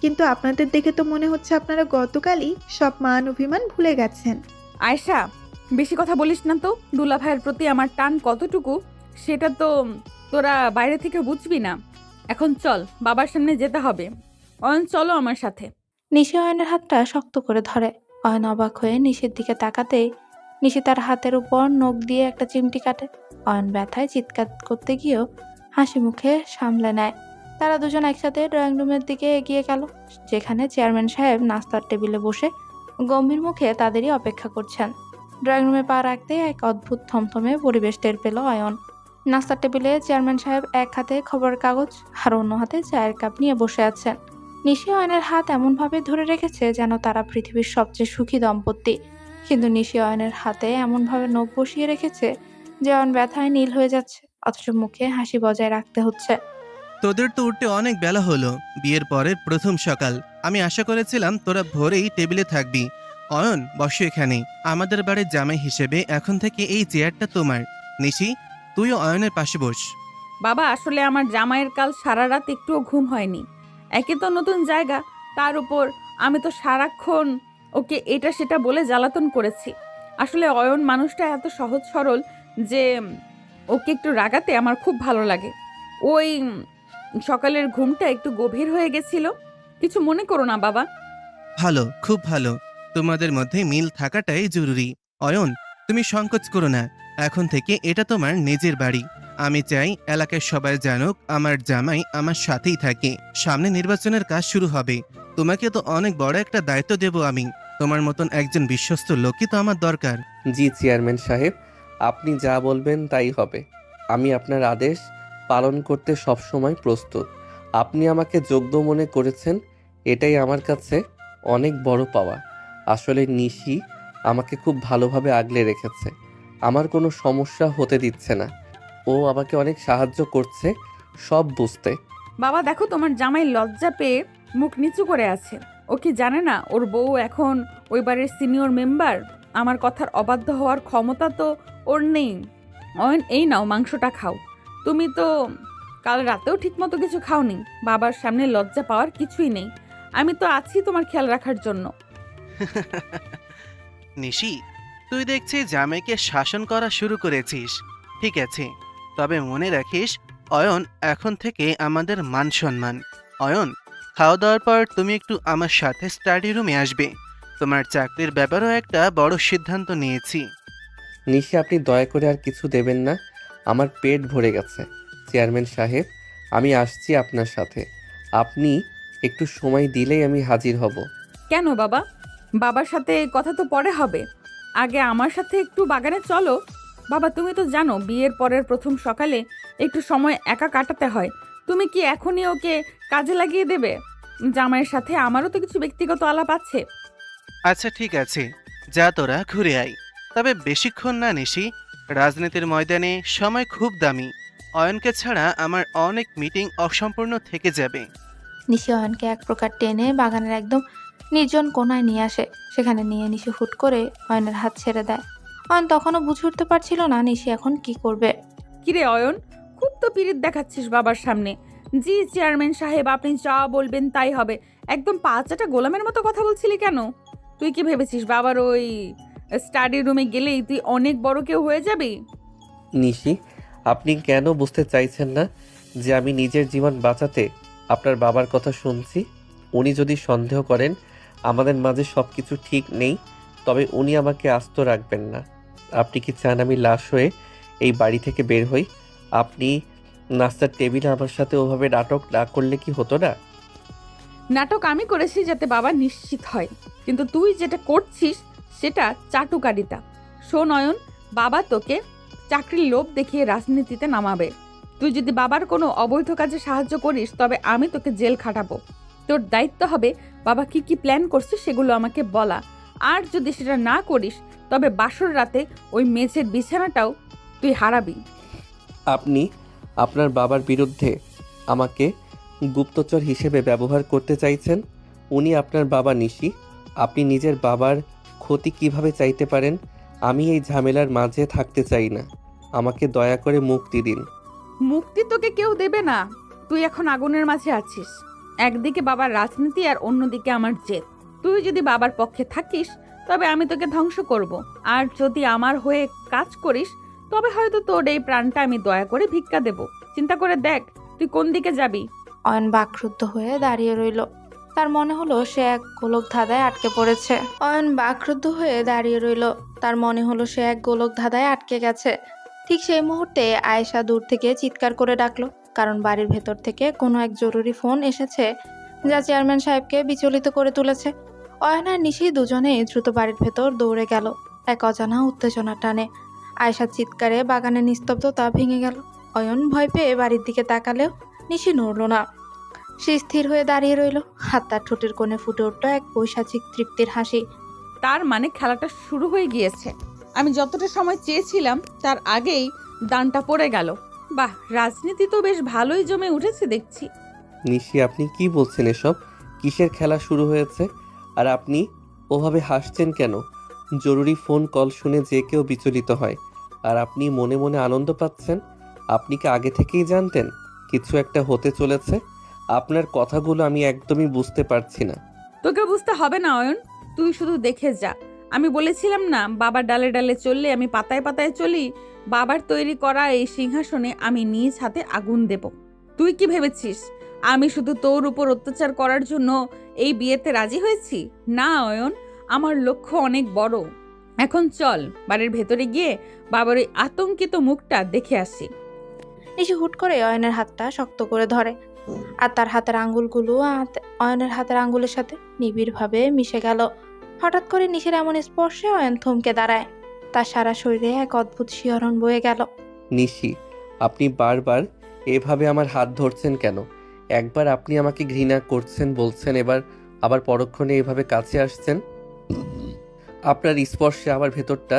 কিন্তু আপনাদের দেখে তো মনে হচ্ছে আপনারা গতকালই সব মান অভিমান ভুলে গেছেন। আয়শা, বেশি কথা বলিস না তো। দুলা ভাইয়ের প্রতি আমার টান কতটুকু সেটা তো তোরা বাইরে থেকে বুঝবি না। এখন চল, বাবার সামনে যেতে হবে। অয়ন, চলো আমার সাথে। নিশি অয়নের হাতটা শক্ত করে ধরে। অয়ন অবাক হয়ে নিশির দিকে তাকাতেই নিশি তার হাতের উপর নখ দিয়ে একটা চিমটি কাটে। অয়ন ব্যথায় চিৎকার করতে গিয়েও হাসি মুখে সামলে নেয়। তারা দুজন একসাথে ড্রয়িং রুমের দিকে এগিয়ে গেল, যেখানে চেয়ারম্যান সাহেব নাস্তার টেবিলে বসে গম্ভীর মুখে তাদেরই অপেক্ষা করছেন। ড্রয়িং রুমে পা রাখতে এক অদ্ভুত থমথমে পরিবেশ টের পেল অয়ন। নাস্তার টেবিলে চেয়ারম্যান সাহেব এক হাতে খবরের কাগজ আর অন্য হাতে চায়ের কাপ নিয়ে বসে আছেন। নিশি অয়নের হাত এমনভাবে ধরে রেখেছে যেন তারা পৃথিবীর সবচেয়ে সুখী দম্পতি, কিন্তু নিশি অয়নের হাতে এমনভাবে নখ বসিয়ে রেখেছে যে অয়ন ব্যথায় নীল হয়ে যাচ্ছে, অথচ মুখে হাসি বজায় রাখতে হচ্ছে। তোদের তো উঠতে অনেক বেলা হলো, বিয়ের পরের প্রথম সকাল। আমি আশা করেছিলাম তোরা ভোরেই টেবিলে থাকবি। অয়ন, বসো এখানে। আমাদের বাড়ির জামাই হিসেবে এখন থেকে এই চেয়ারটা তোমার। নিশি, তুইও অয়নের পাশে বস। বাবা, আসলে আমার জামাইয়ের কাল সারা রাত একটুও ঘুম হয়নি। একে তো নতুন জায়গা, তার উপর আমি তো সারাক্ষণ ওকে এটা সেটা বলে জ্বালাতন করেছি। আসলে অয়ন মানুষটা এত সহজ সরল যে ওকে একটু রাগাতে আমার খুব ভালো লাগে। ওই সকালের ঘুমটা একটু গভীর হয়ে গেছিল। কিছু মনে করো না বাবা। ভালো, খুব ভালো। তোমাদের মধ্যে মিল থাকাটাই জরুরি। অয়ন, তুমি সংকোচ করো না। এখন থেকে এটা তোমার নিজের বাড়ি। আমি চাই এলাকার সবাই জানুক আমার জামাই আমার সাথেই থাকে। সামনে নির্বাচনের কাজ শুরু হবে। তোমাকে তো অনেক বড় একটা দায়িত্ব দেব আমি। তোমার মতন একজন বিশ্বস্ত লোকই তো আমার দরকার। জি চেয়ারম্যান সাহেব, আপনি যা বলবেন তাই হবে। আমি আপনার আদেশ পালন করতে সবসময় প্রস্তুত। আপনি আমাকে যোগ্য মনে করেছেন, এটাই আমার কাছে অনেক বড় পাওয়া। আসলে নিশি আমাকে খুব ভালোভাবে আগলে রেখেছে, আমার কোনো সমস্যা হতে দিচ্ছে না। ও আমাকে অনেক সাহায্য করছে সব বুঝতে। বাবা দেখো, তোমার জামাই লজ্জা পেয়ে মুখ নিচু করে আছে। ও কি জানে না ওর বউ এখন ওই বাড়ির সিনিয়র মেম্বার? আমার কথার অবাধ্য হওয়ার ক্ষমতা তো ওর নেই। অয়ন, এই নাও মাংসটা খাও। তুমি তো কাল রাতেও ঠিকমতো কিছু খাওনি। বাবার সামনে লজ্জা পাওয়ার কিছুই নেই। আমি তো আছি তোমার খেয়াল রাখার জন্য। নিশি, তুই দেখছি জামাইকে শাসন করা শুরু করেছিস। ঠিক আছে, তবে মনে রাখিস অয়ন এখন থেকে আমাদের মান সম্মান। অয়ন, খাওয়া দাওয়ার পর তুমি একটু আমার সাথে স্টাডি রুমে আসবে। তোমার চাকরির ব্যাপারেও একটা বড় সিদ্ধান্ত নিয়েছি। নিশি, আপনি দয়া করে আর কিছু দেবেন না, আমার পেট ভরে গেছে। চেয়ারম্যান সাহেব, আমি আসছি আপনার সাথে। আপনি একটু সময় দিলেই আমি হাজির হব। কেন বাবা? বাবার সাথে কথা তো পরে হবে, আগে আমার সাথে একটু বাগানে চলো। বাবা, তুমি তো জানো বিয়ের পরের প্রথম সকালে একটু সময় একা কাটাতে হয়। তুমি কি এখনই ওকে কাজে লাগিয়ে দেবে? জামাইয়ের সাথে আমারও তো কিছু ব্যক্তিগত আলাপ আছে। আচ্ছা ঠিক আছে, যা তোরা ঘুরে আয়। তবে বেশিক্ষণ না নিশি, রাজনীতির ময়দানে সময় খুব দামি। অয়নকে ছাড়া আমার অনেক মিটিং অসম্পূর্ণ থেকে যাবে। নিশি অয়নকে এক প্রকার টেনে বাগানের একদম নির্জন কোনায় নিয়ে আসে। সেখানে নিয়ে নিশি হুট করে অয়নের হাত ছেড়ে দেয়। অয়ন তখনও বুঝে উঠতে পারছিল না নিশি এখন কি করবে। কিরে অয়ন, খুব তো পিরিত দেখাচ্ছিস বাবার সামনে। জি চেয়ারম্যান সাহেব, আপনি যা বলবেন তাই হবে। একদম পাঁচাটা গোলামের মতো কথা বলছিলি কেন? তুই কি ভেবেছিস বাবার ওই স্টাডি রুমে গেলেই তুই অনেক বড় কেউ হয়ে যাবি? নিশি, আপনি কেন বুঝতে চাইছেন না যে আমি নিজের জীবন বাঁচাতে আপনার বাবার কথা শুনছি? উনি যদি সন্দেহ করেন আমাদের মাঝে সব কিছু ঠিক নেই, তবে উনি আমাকে আস্ত রাখবেন না। আপনি কি চান আমি লাশ হয়ে এই বাড়ি থেকে বের হই? আপনি নাস্তার টেবিলে আমার সাথে ওভাবে নাটক না করলে কি হতো না? নাটক আমি করেছি যাতে বাবা নিশ্চিত হয়, কিন্তু তুই যেটা করছিস সেটা চাটুকারিতা। শোন অয়ন, বাবা তোকে চাকরির লোভ দেখিয়ে রাজনীতিতে নামাবে। তুই যদি বাবার কোনো অবৈধ কাজে সাহায্য করিস তবে আমি তোকে জেল খাটাবো। তোর দায়িত্ব হবে বাবা কি কি প্ল্যান করছে সেগুলো আমাকে বলা, আর যদি সেটা না করিস তবে বাসর রাতে ওই মেঝের বিছানাটাও তুই হারাবি। আপনি আপনার বাবার বিরুদ্ধে আমাকে গুপ্তচর হিসেবে ব্যবহার করতে চাইছেন। উনি আপনার বাবা নিশি। আপনি নিজের বাবার ক্ষতি কিভাবে চাইতে পারেন? আমি এই ঝামেলার মাঝে থাকতে চাই না। আমাকে দয়া করে মুক্তি দিন। মুক্তি তোকে কেউ দেবে না। তুই এখন আগুনের মাঝে আছিস। একদিকে বাবার রাজনীতি আর অন্যদিকে আমার জেদ। তুই যদি বাবার পক্ষে থাকিস তবে আমি তোকে ধ্বংস করব, আর যদি আমার হয়ে কাজ করিস তবে হয়তো তোর এই প্রাণটা আমি দয়া করে ভিক্ষা দেব। চিন্তা করে দেখ তুই কোন দিকে যাবি। অয়ন বাকরুদ্ধ হয়ে দাঁড়িয়ে রইল। তার মনে হলো সে এক গোলক ধাঁধায় আটকে পড়েছে। অয়ন বাকরুদ্ধ হয়ে দাঁড়িয়ে রইল। তার মনে হলো সে এক গোলক ধাঁধায় আটকে গেছে। ঠিক সেই মুহূর্তে আয়েশা দূর থেকে চিৎকার করে ডাকলো, কারণ বাড়ির ভেতর থেকে কোনো এক জরুরি ফোন এসেছে যা চেয়ারম্যান সাহেবকে বিচলিত করে তুলেছে। অয়ন আর নিশি দুজনেই দ্রুত বাড়ির ভেতর দৌড়ে গেল, এক অজানা উত্তেজনার টানে। আয়েশার চিৎকারে বাগানের নিস্তব্ধতা ভেঙে গেল। অয়ন ভয় পেয়ে বাড়ির দিকে তাকালেও নিশি নড়ল না। সে স্থির হয়ে দাঁড়িয়ে রইল। হাত তার ঠোঁটের কোণে ফুটে উঠল এক পৈশাচিক তৃপ্তির হাসি। তার মানে খেলাটা শুরু হয়ে গিয়েছে। আমি যতটা সময় চেয়েছিলাম তার আগেই দানটা পড়ে গেল। বাহ, রাজনীতি তো বেশ ভালোই জমে উঠেছে দেখছি। নিশি, আপনি কি বলছেন এসব? কিসের খেলা শুরু হয়েছে? আর আপনি ওভাবে হাসছেন কেন? জরুরি ফোন কল শুনে যে কেউ বিচলিত হয়, আর আপনি মনে মনে আনন্দ পাচ্ছেন। আপনি কি আগে থেকেই জানতেন কিছু একটা হতে চলেছে? আপনার কথাগুলো আমি একদমই বুঝতে পারছি না। তোকে বুঝতে হবে না অয়ন, তুই শুধু দেখে যা। আমি বলেছিলাম না বাবার ডালে ডালে চললে আমি পাতায় পাতায় চলি। বাবার তৈরি করা এই সিংহাসনে আমি নিজ হাতে আগুন দেব। তুই কি ভেবেছিস আমি শুধু তোর উপর অত্যাচার করার জন্য এই বিয়েতে রাজি হয়েছি? না অয়ন, আমার লক্ষ্য অনেক বড়। এখন চল বাড়ির ভেতরে গিয়ে বাবার ওই আতঙ্কিত মুখটা দেখে আসি। নিশি হুট করে অয়নের হাতটা শক্ত করে ধরে, আর তার হাতের আঙ্গুলগুলো অয়নের হাতের আঙ্গুলের সাথে নিবিড়ভাবে মিশে গেল। হঠাৎ করে নিশির এমন স্পর্শে অয়ন থমকে দাঁড়ায়। তার সারা শরীরে এক অদ্ভুত শিহরণ বয়ে গেল। নিশি, আপনি বারবার এভাবে আমার হাত ধরছেন কেন? একবার আপনি আমাকে ঘৃণা করছেন বলছেন, এবার আবার পরক্ষণে এভাবে কাছে আসছেন। আপনার স্পর্শে আমার ভেতরটা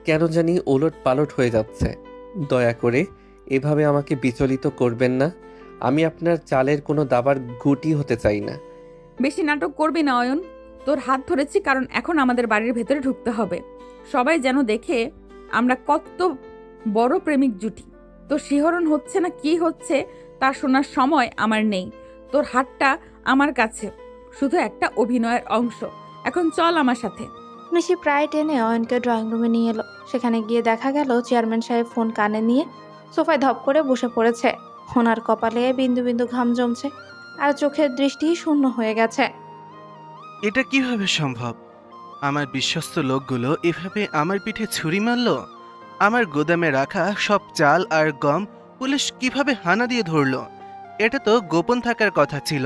কেন জানি ওলট পালট হয়ে যাচ্ছে। দয়া করে এভাবে আমাকে বিচলিত করবেন না। আমি আপনার চালের কোনো দাবার গুটি হতে চাই না। বেশি নাটক করবি না অয়ন। তোর হাত ধরেছি কারণ এখন আমাদের বাড়ির ভেতরে ঢুকতে হবে। সবাই যেন দেখে আমরা কত বড় প্রেমিক জুটি। তোর শিহরণ হচ্ছে না কি হচ্ছে তা শোনার সময় আমার নেই। তোর হাতটা আমার কাছে শুধু একটা অভিনয়ের অংশ। এখন চল আমার সাথে। নিশি প্রায় টেনে অয়নকে ড্রয়িং রুমে নিয়ে এলো। সেখানে গিয়ে দেখা গেল চেয়ারম্যান সাহেব ফোন কানে নিয়ে সোফায় ধপ করে বসে পড়েছে। ওনার কপালে বিন্দু বিন্দু ঘাম জমছে, আর চোখের দৃষ্টি শূন্য হয়ে গেছে। এটা কিভাবে সম্ভব? আমার বিশ্বস্ত লোকগুলো এভাবে আমার পিঠে ছুরি মারল? আমার গোদামে রাখা সব চাল আর গম পুলিশ কিভাবে হানা দিয়ে ধরলো? এটা তো গোপন থাকার কথা ছিল।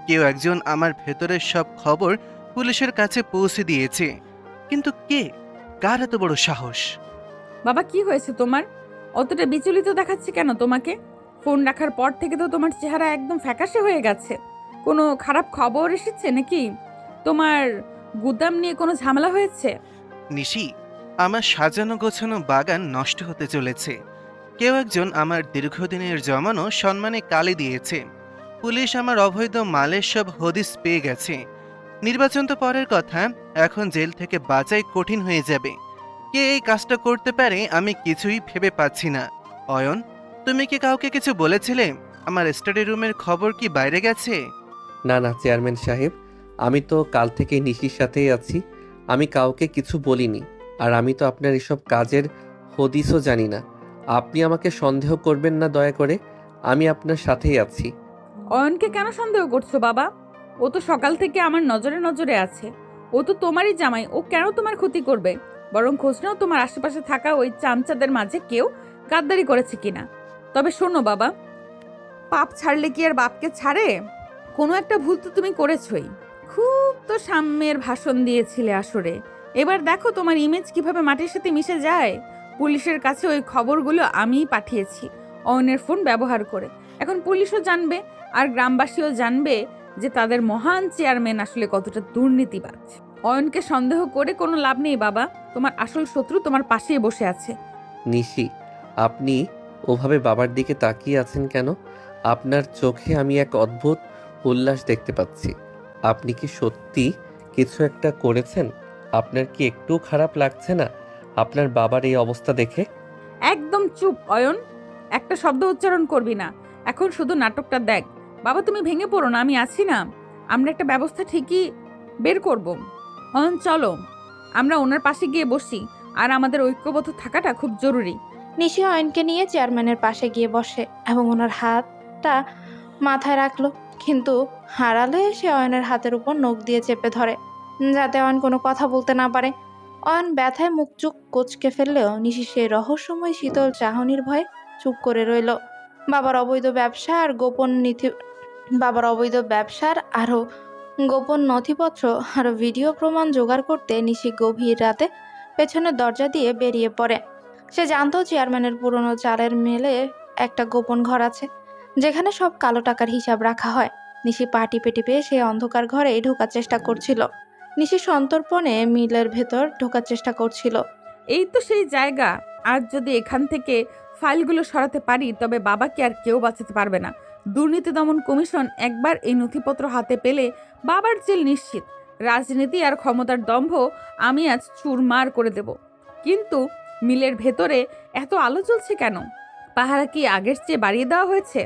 কেউ একজন আমার ভেতরের সব খবর পুলিশের কাছে পৌঁছে দিয়েছে, কিন্তু কে? কার এত বড় সাহস? বাবা কি হয়েছে তোমার? অতটা বিচলিত দেখাচ্ছে কেন তোমাকে? ফোন রাখার পর থেকে তো তোমার চেহারা একদম ফ্যাকাশে হয়ে গেছে। কোনো খারাপ খবর এসেছে নাকি? তোমার গুদাম নিয়ে কোনো ঝামেলা হয়েছে? নিশি, আমার সাজানো গোছানো বাগান নষ্ট হতে চলেছে। কেউ একজন আমার দীর্ঘদিনের জমানো সম্মানে কালি দিয়েছে। পুলিশ আমার অবৈধ মালের সব হদিস পেয়ে গেছে। নির্বাচন তো পরের কথা, এখন জেল থেকে বাঁচাই কঠিন হয়ে যাবে। কে এই কাজটা করতে পারে আমি কিছুই ভেবে পাচ্ছি না। অয়ন, তুমি কি কাউকে কিছু বলেছিলে? আমার স্টাডি রুমের খবর কি বাইরে গেছে? না না চেয়ারম্যান সাহেব, আমি তো কাল থেকে নিশির সাথেই আছি। আমি কাউকে কিছু বলিনি। আর আমি তো আপনার এসব কাজের হদিসও জানি না। আপনি আমাকে সন্দেহ করবেন না দয়া করে। আমি আপনার সাথেই আছি। অয়নকে কেন সন্দেহ করছো বাবা? ও তো সকাল থেকে আমার নজরে নজরে আছে। ও তো তোমারই জামাই, ও কেন তোমার ক্ষতি করবে? বরং খোঁজ নাও তোমার আশেপাশে থাকা ওই চামচাদের মাঝে কেউ গাদ্দারি করেছে কিনা। তবে শোনো বাবা, পাপ ছাড়লে কি আর বাপকে ছাড়ে? কোনো একটা ভুল তো তুমি করেছই। খুব তো সাম্যের ভাষণ দিয়েছিলে আসরে। এবার দেখো তোমার ইমেজ কিভাবে মাটির সাথে মিশে যায়। পুলিশের কাছে ওই খবরগুলো আমিই পাঠিয়েছি অয়নের ফোন ব্যবহার করে। এখন পুলিশও জানবে আর গ্রামবাসীও জানবে যে তাদের মহান চেয়ারম্যান আসলে কতটা দুর্নীতিবাজ। অয়নকে সন্দেহ করে কোনো লাভ নেই বাবা, তোমার আসল শত্রু তোমার পাশেই বসে আছে। নিশি, আপনি ওভাবে বাবার দিকে তাকিয়ে আছেন কেন? আপনার চোখে আমি এক অদ্ভুত উল্লাস দেখতে পাচ্ছি। আপনি কি সত্যি কিছু একটা করেছেন? আপনার কি একটু খারাপ লাগছে না আপনার বাবার এই অবস্থা দেখে? একদম চুপ অয়ন, একটা শব্দ উচ্চারণ করবি না। এখন শুধু নাটকটা দেখ। বাবা তুমি ভেঙে পড়ো না, আমি আছি না। আমরা একটা ব্যবস্থা ঠিকই বের করব। অয়ন চলো আমরা ওনার পাশে গিয়ে বসি, আর আমাদের ঐক্যবদ্ধ থাকাটা খুব জরুরি। নিশি অয়নকে নিয়ে চেয়ারম্যানের পাশে গিয়ে বসে এবং ওনার হাতটা মাথায় রাখলো, কিন্তু হারালে সে অয়নের হাতের উপর নখ দিয়ে চেপে ধরে যাতে অয়ন কোনো কথা বলতে না পারে। অয়ন ব্যথায় মুখ চুপ কোচকে ফেললেও নিশি সেই রহস্যময় শীতল চাহনির ভয়ে চুপ করে রইল। বাবার অবৈধ ব্যবসা আর আরো গোপন নথিপত্র আর ভিডিও প্রমাণ জোগাড় করতে নিশি গভীর রাতে পেছনের দরজা দিয়ে বেরিয়ে পড়ে। সে জানতো চেয়ারম্যানের পুরনো চালের মেলে একটা গোপন ঘর আছে যেখানে সব কালো টাকার হিসাব রাখা হয়। নিশি পা টিপে টিপে সে অন্ধকার ঘরে ঢোকার চেষ্টা করছিল। নিশি সন্তর্পণে মিলের ভেতর ঢোকার চেষ্টা করছিল। এই তো সেই জায়গা। আর যদি এখান থেকে ফাইলগুলো সরাতে পারি তবে বাবাকে আর কেউ বাঁচাতে পারবে না। দুর্নীতি দমন কমিশন একবার এই নথিপত্র হাতে পেলে বাবার জেল নিশ্চিত। রাজনীতি আর ক্ষমতার দম্ভ আমি আজ চুরমার করে দেব। কিন্তু মিলের ভেতরে এত আলো জ্বলছে কেন? পাহারা কি আগের চেয়ে বাড়িয়ে দেওয়া হয়েছে?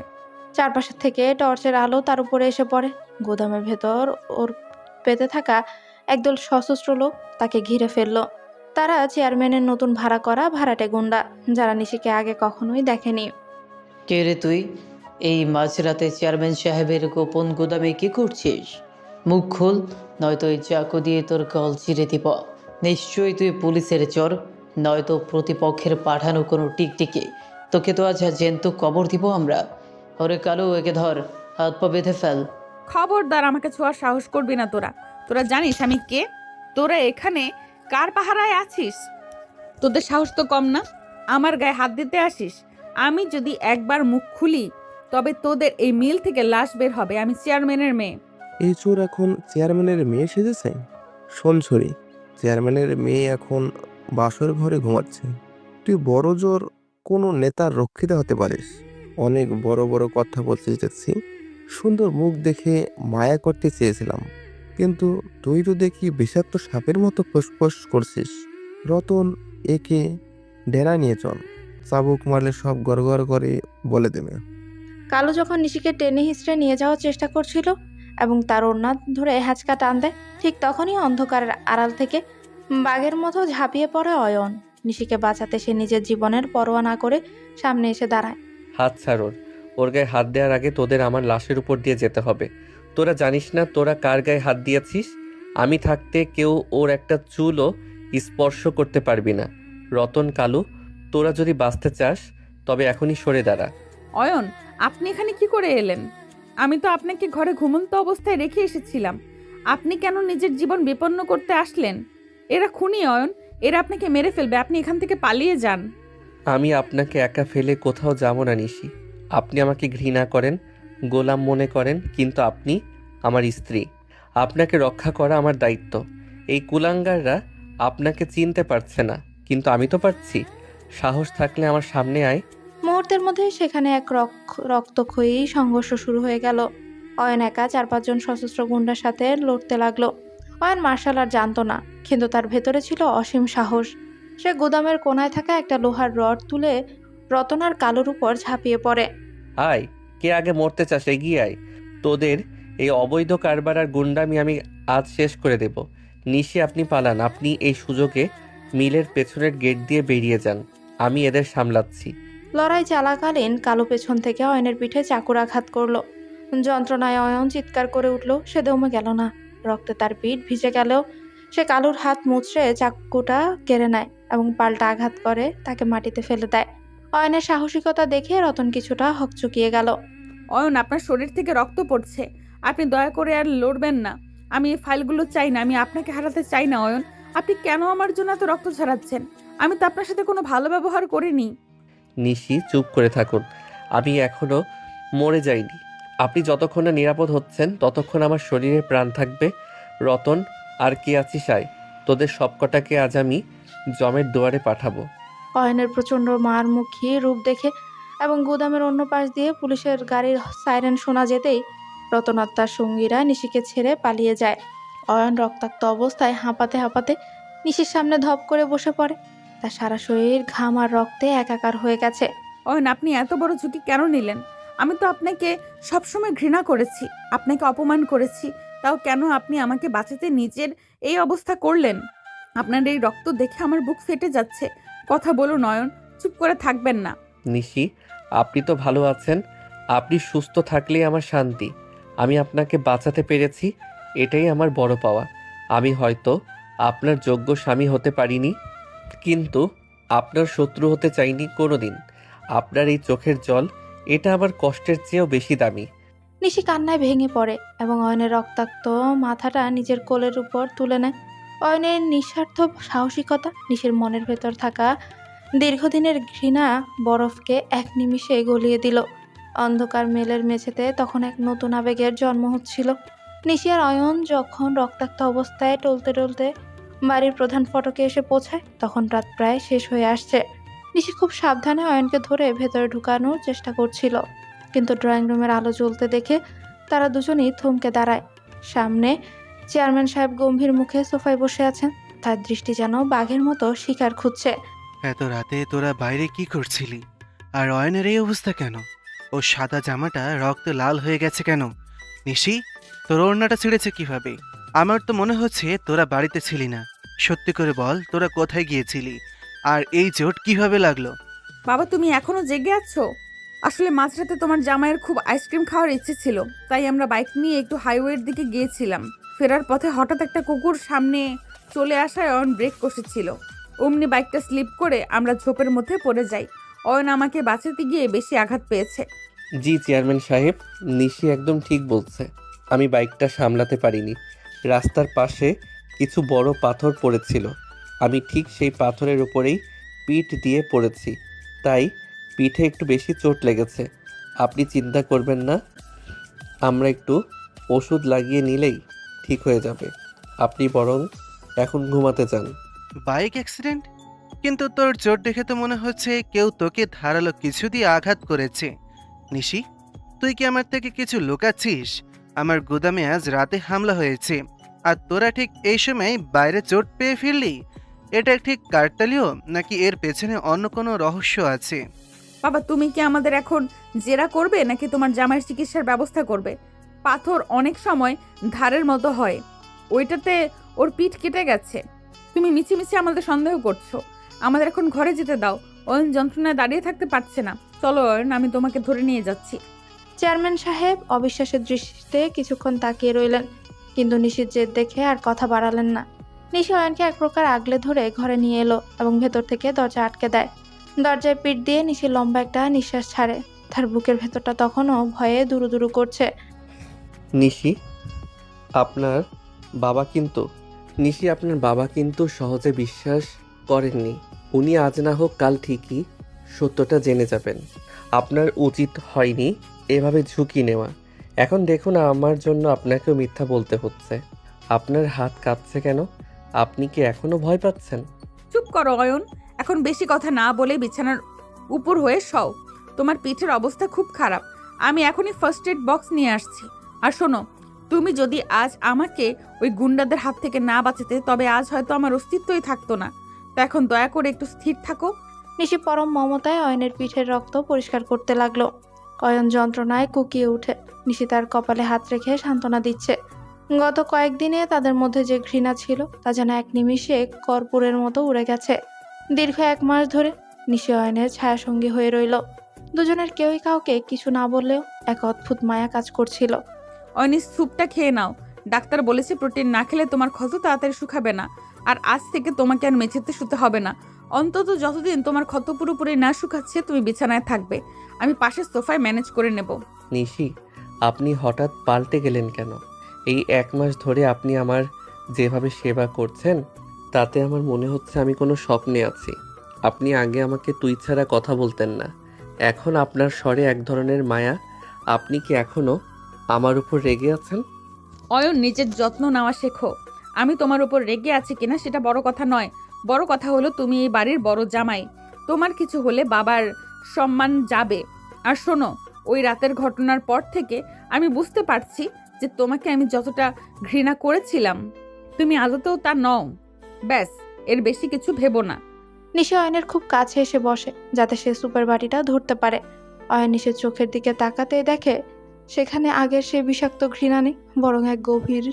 চারপাশের থেকে টর্চের আলো তার উপরে এসে পড়ে। গোদামের ভেতর ওর পেতে থাকা একদল সশস্ত্র লোক তাকে ঘিরে ফেললো। তারা চেয়ারম্যানের নতুন ভাড়া করা ভাড়াটে গুন্ডা, যারা নিশিকে আগে কখনোই দেখেনি। কে রে তুই? এই মাঝরাতে চেয়ারম্যান সাহেবের গোপন গুদামে কি করছিস? মুখ খোল, নয়তো এই চাকু দিয়ে তোর গল চিরে দিব। নিশ্চয়ই তুই পুলিশের চোর, নয়তো প্রতিপক্ষের পাঠানো কোনো টিকটিকি। তোকে তো আজ জ্যান্ত কবর দিব আমরা। ওরে কালু, একে ধর, হাত পা বেঁধে ফেল। খবরদার, আমাকে ছোঁয়ার সাহস করবি না তোরা। তোরা জানিস আমি কে? তোরা এখানে কার পাহারায় আছিস? তোদের সাহস তো কম না, আমার গায়ে হাত দিতে আসিস। আমি যদি একবার মুখ খুলি তবে তোদের এই মিল থেকে লাশ বের হবে। আমি চেয়ারম্যানের মেয়ে। এই চোর এখন চেয়ারম্যানের মেয়ে সেজেছে? শোন ছড়ি, চেয়ারম্যানের মেয়ে এখন বাসর ঘরে ঘুমাচ্ছে। তুই বড় জোর কোনো নেতার রক্ষিতা হতে পারিস। অনেক বড় বড় কথা বলছিস দেখছি। সুন্দর মুখ দেখে মায়া করতে চেয়েছিলাম, কিন্তু তুই তো দেখি বিষাক্ত সাপের মতো ফোসফোস করছিস। রতন, একে ডেরা নিয়ে চল, চাবুক মারলে সব গড়গড় করে বলে দেবে। কালু যখন নিশিকে টেনে হিঁচড়ে নিয়ে যাওয়ার চেষ্টা করছিল এবং তার ওড়না ধরে হ্যাঁচকা টান দেয়, ঠিক তখনই অন্ধকারের আড়াল থেকে বাঘের মতো ঝাঁপিয়ে পড়ে অয়ন। নিশিকে বাঁচাতে সে নিজের জীবনের পরোয়া না করে সামনে এসে দাঁড়ায়। হাত ছাড় ওর। ওর গায়ে হাত দেওয়ার আগে তোদের আমার লাশের উপর দিয়ে যেতে হবে। তোরা জানিস না তোরা কার গায়ে হাত দিয়েছিস? আমি থাকতে কেউ ওর একটা চুলও স্পর্শ করতে পারবি না। রতন, কালু, তোরা যদি বাঁচতে চাস তবে এখনই সরে দাঁড়া। অয়ন, আপনি এখানে কি করে এলেন? আমি তো আপনাকে ঘরে ঘুমন্ত অবস্থায় রেখে এসেছিলাম। আপনি কেন নিজের জীবন বিপন্ন করতে আসলেন? এরা খুনি অয়ন, এরা আপনাকে মেরে ফেলবে। আপনি এখান থেকে পালিয়ে যান। আমি আপনাকে একা ফেলে কোথাও যাব না নিশি। আপনি আমাকে ঘৃণা করেন, গোলাম মনে করেন, কিন্তু আপনি আমার স্ত্রী। আপনাকে রক্ষা করা আমার দায়িত্ব। এই কুলাঙ্গাররা আপনাকে চিনতে পারছে না, কিন্তু আমি তো পারছি। সাহস থাকলে আমার সামনে আয়। মুহূর্তের মধ্যে সেখানে এক রক্তক্ষয়ী সংঘর্ষ শুরু হয়ে গেল। অয়ন একা 4-5 জন সশস্ত্র গুন্ডার সাথে লড়তে লাগলো। অয়ন মার্শাল আর্ট জানতো না, কিন্তু তার ভেতরে ছিল অসীম সাহস। সে গুদামের কোনায় থাকা একটা লোহার রড তুলে রতন আর কালুর উপর ঝাঁপিয়ে পড়ে। আয়, কে আগে মরতে চাস এগিয়ে আয়। তোদের এই অবৈধ কারবার আর গুন্ডামি আমি আজ শেষ করে দেব। নিশি, আপনি পালান। আপনি এই সুযোগে মিলের পেছনের গেট দিয়ে বেরিয়ে যান। আমি এদের সামলাচ্ছি। লড়াই চালাকালীন কালু পেছন থেকে অয়নের পিঠে চাকুর আঘাত করলো। যন্ত্রণায় অয়ন চিৎকার করে উঠল। সে দমে গেল না। রক্তে তার পিঠ ভিজে গেলেও সে কালুর হাত মুচড়ে চাকুটা কেড়ে নেয় এবং পাল্টা আঘাত করে তাকে মাটিতে ফেলে দেয়। অয়নের সাহসিকতা দেখে রতন কিছুটা হকচকিয়ে গেল। অয়ন, আপনার শরীর থেকে রক্ত পড়ছে। আপনি দয়া করে আর লড়বেন না। আমি এই ফাইলগুলো চাই না, আমি আপনাকে হারাতে চাই না অয়ন। আপনি কেন আমার জন্য এত রক্ত ঝরাচ্ছেন? আমি তো আপনার সাথে কোনো ভালো ব্যবহার করিনি। নিশি চুপ করে থাকুন। আমি এখনো মরে যাইনি। আপনি যতক্ষণ না নিরাপদ হচ্ছেন ততক্ষণ আমার শরীরে প্রাণ থাকবে। রতন আর কে আছিস আয়, তোদের সবকটাকে আজ আমি জমের দুয়ারে পাঠাবো। অয়নের প্রচণ্ড মারমুখী রূপ দেখে এবং গুদামের অন্য পাশ দিয়ে পুলিশের গাড়ির সাইরেন শোনা যেতেই রতন আর তার সঙ্গীরা নিশিকে ছেড়ে পালিয়ে যায়। অয়ন রক্তাক্ত অবস্থায় হাঁপাতে হাঁপাতে নিশির সামনে ধপ করে বসে পড়ে। তার সারা শরীর ঘাম আর রক্তে একাকার হয়ে গেছে। অয়ন, আপনি এত বড় ঝুঁকি কেন নিলেন? আমি তো আপনাকে সবসময় ঘৃণা করেছি, আপনাকে অপমান করেছি, তাও কেন আপনি আমাকে বাঁচাতে নিজের এই অবস্থা করলেন? আপনার এই রক্ত দেখে আমার বুক ফেটে যাচ্ছে। কথা বলুন অয়ন, চুপ করে থাকবেন না। নিশি, আপনি তো ভালো আছেন। আপনি সুস্থ থাকলেই আমার শান্তি। আমি আপনাকে বাঁচাতে পেরেছি, এটাই আমার বড় পাওয়া। আমি হয়তো আপনার যোগ্য স্বামী হতে পারিনি, কিন্তু আপনার শত্রু হতে চাইনি কোনো দিন। আপনার এই চোখের জল, এটা আমার কষ্টের চেয়েও বেশি দামি। নিশি কান্নায় ভেঙে পড়ে এবং অয়নের রক্তাক্ত মাথাটা নিজের কোলের উপর তুলে নেয়। অয়নের নিঃস্বার্থ সাহসিকতা নিশির মনের ভেতর থাকা দীর্ঘদিনের ঘৃণা বরফকে এক নিমিষে গলিয়ে দিল। অন্ধকার মেলের মেঝেতে তখন এক নতুন আবেগের জন্ম হচ্ছিল। নিশি আর অয়ন যখন রক্তাক্ত অবস্থায় টলতে টলতে বাড়ির প্রধান ফটকে এসে পৌঁছায়, তখন রাত প্রায় শেষ হয়ে আসছে। নিশি খুব সাবধানে অয়নকে ধরে ভেতরে ঢুকানোর চেষ্টা করছিল, কিন্তু ড্রয়িং রুমের আলো জ্বলতে দেখে তারা দুজনেই থমকে দাঁড়ায়। সামনে চেয়ারম্যান সাহেব গম্ভীর মুখে সোফায় বসে আছেন। তার দৃষ্টি যেন বাঘের মতো শিকার খুঁজছে। এত রাতে তোরা বাইরে কি করছিলি? আর অয়নের এই অবস্থা কেন? ও সাদা জামাটা রক্তে লাল হয়ে গেছে কেন? নিশি, তোর ওড়নাটা ছিঁড়েছে কিভাবে? আমার তো মনে হচ্ছে তোরা বাড়িতে ছিলি না। সত্যি করে বল, তোরা কোথায় গিয়েছিলি? আর এই চোট কিভাবে লাগলো? বাবা, তুমি এখনো জেগে আছো? আসলে মাঝরাতে তোমার জামাইয়ের খুব আইসক্রিম খাওয়ার ইচ্ছে ছিল, তাই আমরা বাইক নিয়ে একটু হাইওয়ের দিকে গিয়েছিলাম। ফেরার পথে হঠাৎ একটা কুকুর সামনে চলে আসায় অয়ন ব্রেক কষেছিল। অমনি বাইকটা স্লিপ করে আমরা ঝোপের মধ্যে পড়ে যাই। অয়ন আমাকে বাঁচাতে গিয়ে বেশি আঘাত পেয়েছে। জি চেয়ারম্যান সাহেব, নিশি একদম ঠিক বলছে। আমি বাইকটা সামলাতে পারিনি। রাস্তার পাশে কিছু বড় পাথর পড়েছিল, আমি ঠিক সেই পাথরের উপরেই পিঠ দিয়ে পড়েছি, তাই পিঠে একটু বেশি চোট লেগেছে। আপনি চিন্তা করবেন না, আমরা একটু ওষুধ লাগিয়ে নিলেই ঠিক হয়ে যাবে। আপনি বরং এখন ঘুমাতে যান। Bike accident? কিন্তু তোর চোট দেখে তো মনে হচ্ছে কেউ তোকে ধারালো কিছু দিয়ে আঘাত করেছে। নিশি, তুই কি আমার থেকে কিছু লুকাচ্ছিস? আমার গুদামে আজ রাতে হামলা হয়েছে, আর তোরা ঠিক এই সময় বাইরে চোট পেয়ে ফিরলি। এটা ঠিক কাকতালীয়, নাকি এর পেছনে অন্য কোনো রহস্য আছে? বাবা, তুমি কি আমাদের এখন জেরা করবে নাকি তোমার জামাইয়ের চিকিৎসার ব্যবস্থা করবে? পাথর অনেক সময় ধারের মতো হয়, ওইটাতে ওর পিঠ কেটে গেছে। তুমি মিছিমিছি আমাদের সন্দেহ করছো। আমাদের এখন ঘরে যেতে দাও। অয়ন যন্ত্রণায় দাঁড়িয়ে থাকতে পারছে না। চলো অয়ন, আমি তোমাকে ধরে নিয়ে যাচ্ছি। চেয়ারম্যান সাহেব অবিশ্বাসের দৃষ্টিতে কিছুক্ষণ তাকিয়ে রইলেন, কিন্তু নিশির জেদ দেখে আর কথা বাড়ালেন না। নিশি অয়নকে এক প্রকার আগলে ধরে ঘরে নিয়ে এলো এবং ভেতর থেকে দরজা আটকে দেয়। দরজায় পিঠ দিয়ে নিশি লম্বা একটা নিঃশ্বাস ছাড়ে। তার বুকের ভেতরটা তখনও ভয়ে দুরু দুরু করছে। নিশি, আপনার বাবা কিন্তু আপনার বাবা কিন্তু সহজে বিশ্বাস করেননি। উনি আজ না হোক কাল ঠিকই সত্যটা জেনে যাবেন। আপনার উচিত হয়নি এভাবে ঝুঁকি নেওয়া। এখন দেখুন, আমার জন্য আপনাকেও মিথ্যা বলতে হচ্ছে। আপনার হাত কাঁপছে কেন? আপনি কি এখনো ভয় পাচ্ছেন? চুপ করো অয়ন, এখন বেশি কথা না বলে বিছানার উপর হয়ে শও। তোমার পিঠের অবস্থা খুব খারাপ। আমি এখনই ফার্স্ট এড বক্স নিয়ে আসছি। আর শোনো, তুমি যদি আজ আমাকে ওই গুন্ডাদের হাত থেকে না বাঁচাতে, তবে আজ হয়তো আমার অস্তিত্বই থাকতো না। তো এখন দয়া করে একটু স্থির থাকো। নিশি পরম মমতায় অয়নের পিঠের রক্ত পরিষ্কার করতে লাগলো। অয়ন যন্ত্রণায় কুকিয়ে উঠে। নিশি তার কপালে হাত রেখে সান্ত্বনা দিচ্ছে। গত কয়েকদিনে তাদের মধ্যে যে ঘৃণা ছিল তা যেন এক নিমিষে কর্পূরের মতো উড়ে গেছে। দীর্ঘ 1 মাস ধরে নিশি অয়নের ছায়াসঙ্গী হয়ে রইল। দুজনের কেউই কাউকে কিছু না বললেও এক অদ্ভুত মায়া কাজ করছিল। অয়নি, স্যুপটা খেয়ে নাও। ডাক্তার বলেছে প্রোটিন না খেলে তোমার ক্ষত তাড়াতাড়ি শুকাবে না। আর আজ থেকে তোমাকে আর মেঝেতে শুতে হবে না। অন্তত যতদিন তোমার ক্ষত পুরোপুরি না শুকাচ্ছে তুমি বিছানায় থাকবে। আমি পাশের সোফায় ম্যানেজ করে নেব। নিশি, আপনি হঠাৎ পাল্টে গেলেন কেন? এই 1 মাস ধরে আপনি আমার যেভাবে সেবা করছেন তাতে আমার মনে হচ্ছে আমি কোনো স্বপ্নে আছি। আপনি আগে আমাকে তুই ছাড়া কথা বলতেন না, এখন আপনার স্বরে এক ধরনের মায়া। আপনি কি এখনো আমার উপর রেগে আছেন? অয়ন, নিজের যত্ন নেওয়া শেখো। আমি তোমার উপর রেগে আছি কিনা সেটা বড় কথা নয়, বড় কথা হলো তুমি এই বাড়ির বড় জামাই। তোমার কিছু হলে বাবার সম্মান যাবে। আর শোনো, ওই রাতের ঘটনার পর থেকে আমি বুঝতে পারছি যে তোমাকে আমি যতটা ঘৃণা করেছিলাম তুমি আদতেও তা নও। ব্যাস, এর বেশি কিছু ভেবো না। নিশি অয়নের খুব কাছে এসে বসে যাতে সে সুপের বাটিটা ধরতে পারে। অয়ন নিশির চোখের দিকে তাকাতেই দেখে সেখানে আগের সে বিষাক্ত ঘৃণা নেই, বরং এক গভীর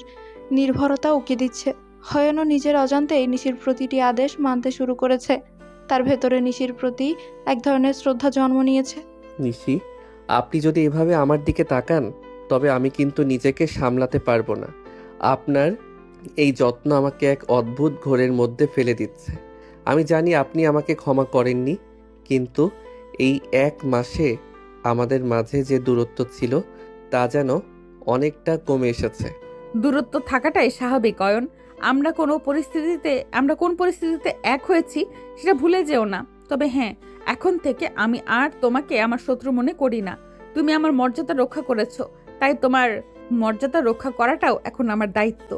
নির্ভরতা উকি দিচ্ছে। অয়নও নিজের অজান্তেই নিশির প্রতিটি আদেশ মানতে শুরু করেছে। তার ভেতরে নিশির প্রতি এক ধরনের শ্রদ্ধা জন্ম নিয়েছে। নিশি, আপনি যদি এভাবে আমার দিকে তাকান তবে আমি কিন্তু নিজেকে সামলাতে পারবো না। আপনার এই যত্ন আমাকে এক অদ্ভুত ঘোরের মধ্যে ফেলে দিচ্ছে। আমি জানি আপনি আমাকে ক্ষমা করেননি, কিন্তু এই 1 মাসে আমাদের মাঝে যে দূরত্ব ছিল তা যেন অনেকটা কমে এসেছে। দূরত্ব থাকাটাই স্বাভাবিক অয়ন। আমরা কোন পরিস্থিতিতে এক হয়েছি সেটা ভুলে যেও না। তবে হ্যাঁ, এখন থেকে আমি আর তোমাকে আমার শত্রু মনে করি না। তুমি আমার মর্যাদা রক্ষা করেছো, তাই তোমার মর্যাদা রক্ষা করাটাও এখন আমার দায়িত্ব।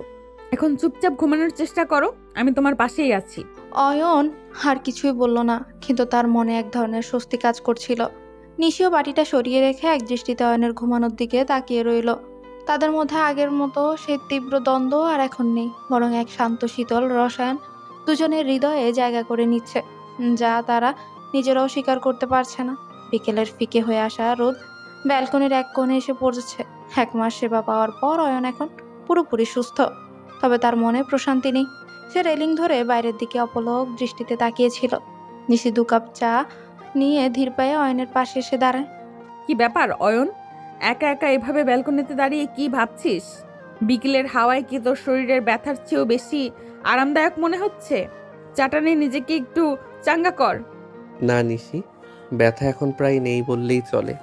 এখন চুপচাপ ঘুমানোর চেষ্টা করো, আমি তোমার পাশেই আছি। অয়ন আর কিছুই বলল না, কিন্তু তার মনে এক ধরনের স্বস্তি কাজ করছিল। নিশিও বাটিটা সরিয়ে রেখে এক দৃষ্টিতে অয়নের ঘুমানোর দিকে তাকিয়ে রইল। তাদের মধ্যে আগের মতো সেই তীব্র দ্বন্দ্ব আর এখন নেই, বরং এক শান্ত শীতল রসায়ন দুজনের হৃদয়ে জায়গা করে নিচ্ছে, যা তারা নিজেরাও স্বীকার করতে পারছে না। বিকেলের ফিকে হয়ে আসা রোদ ব্যালকনির এক কোণে এসে পড়েছে। 1 মাস সেবা পাওয়ার পর অয়ন এখন পুরোপুরি সুস্থ, তবে তার মনে প্রশান্তি নেই। সে রেলিং ধরে বাইরের দিকে অপলক দৃষ্টিতে তাকিয়েছিল। নিশি 2 কাপ চা নিয়ে ধীর পায়ে অয়নের পাশে এসে দাঁড়ায়। কি ব্যাপার অয়ন, একা একা এভাবে ব্যালকনিতে দাঁড়িয়ে কি ভাবছিস? বিকেলের হাওয়ায় কি তোর শরীরের ব্যথার চেয়েও বেশি আরামদায়ক মনে হচ্ছে? চাটা নিয়ে নিজেকে একটু চাঙ্গা কর। না নিশি, ব্যথা এখন প্রায় নেই বললেই চলে।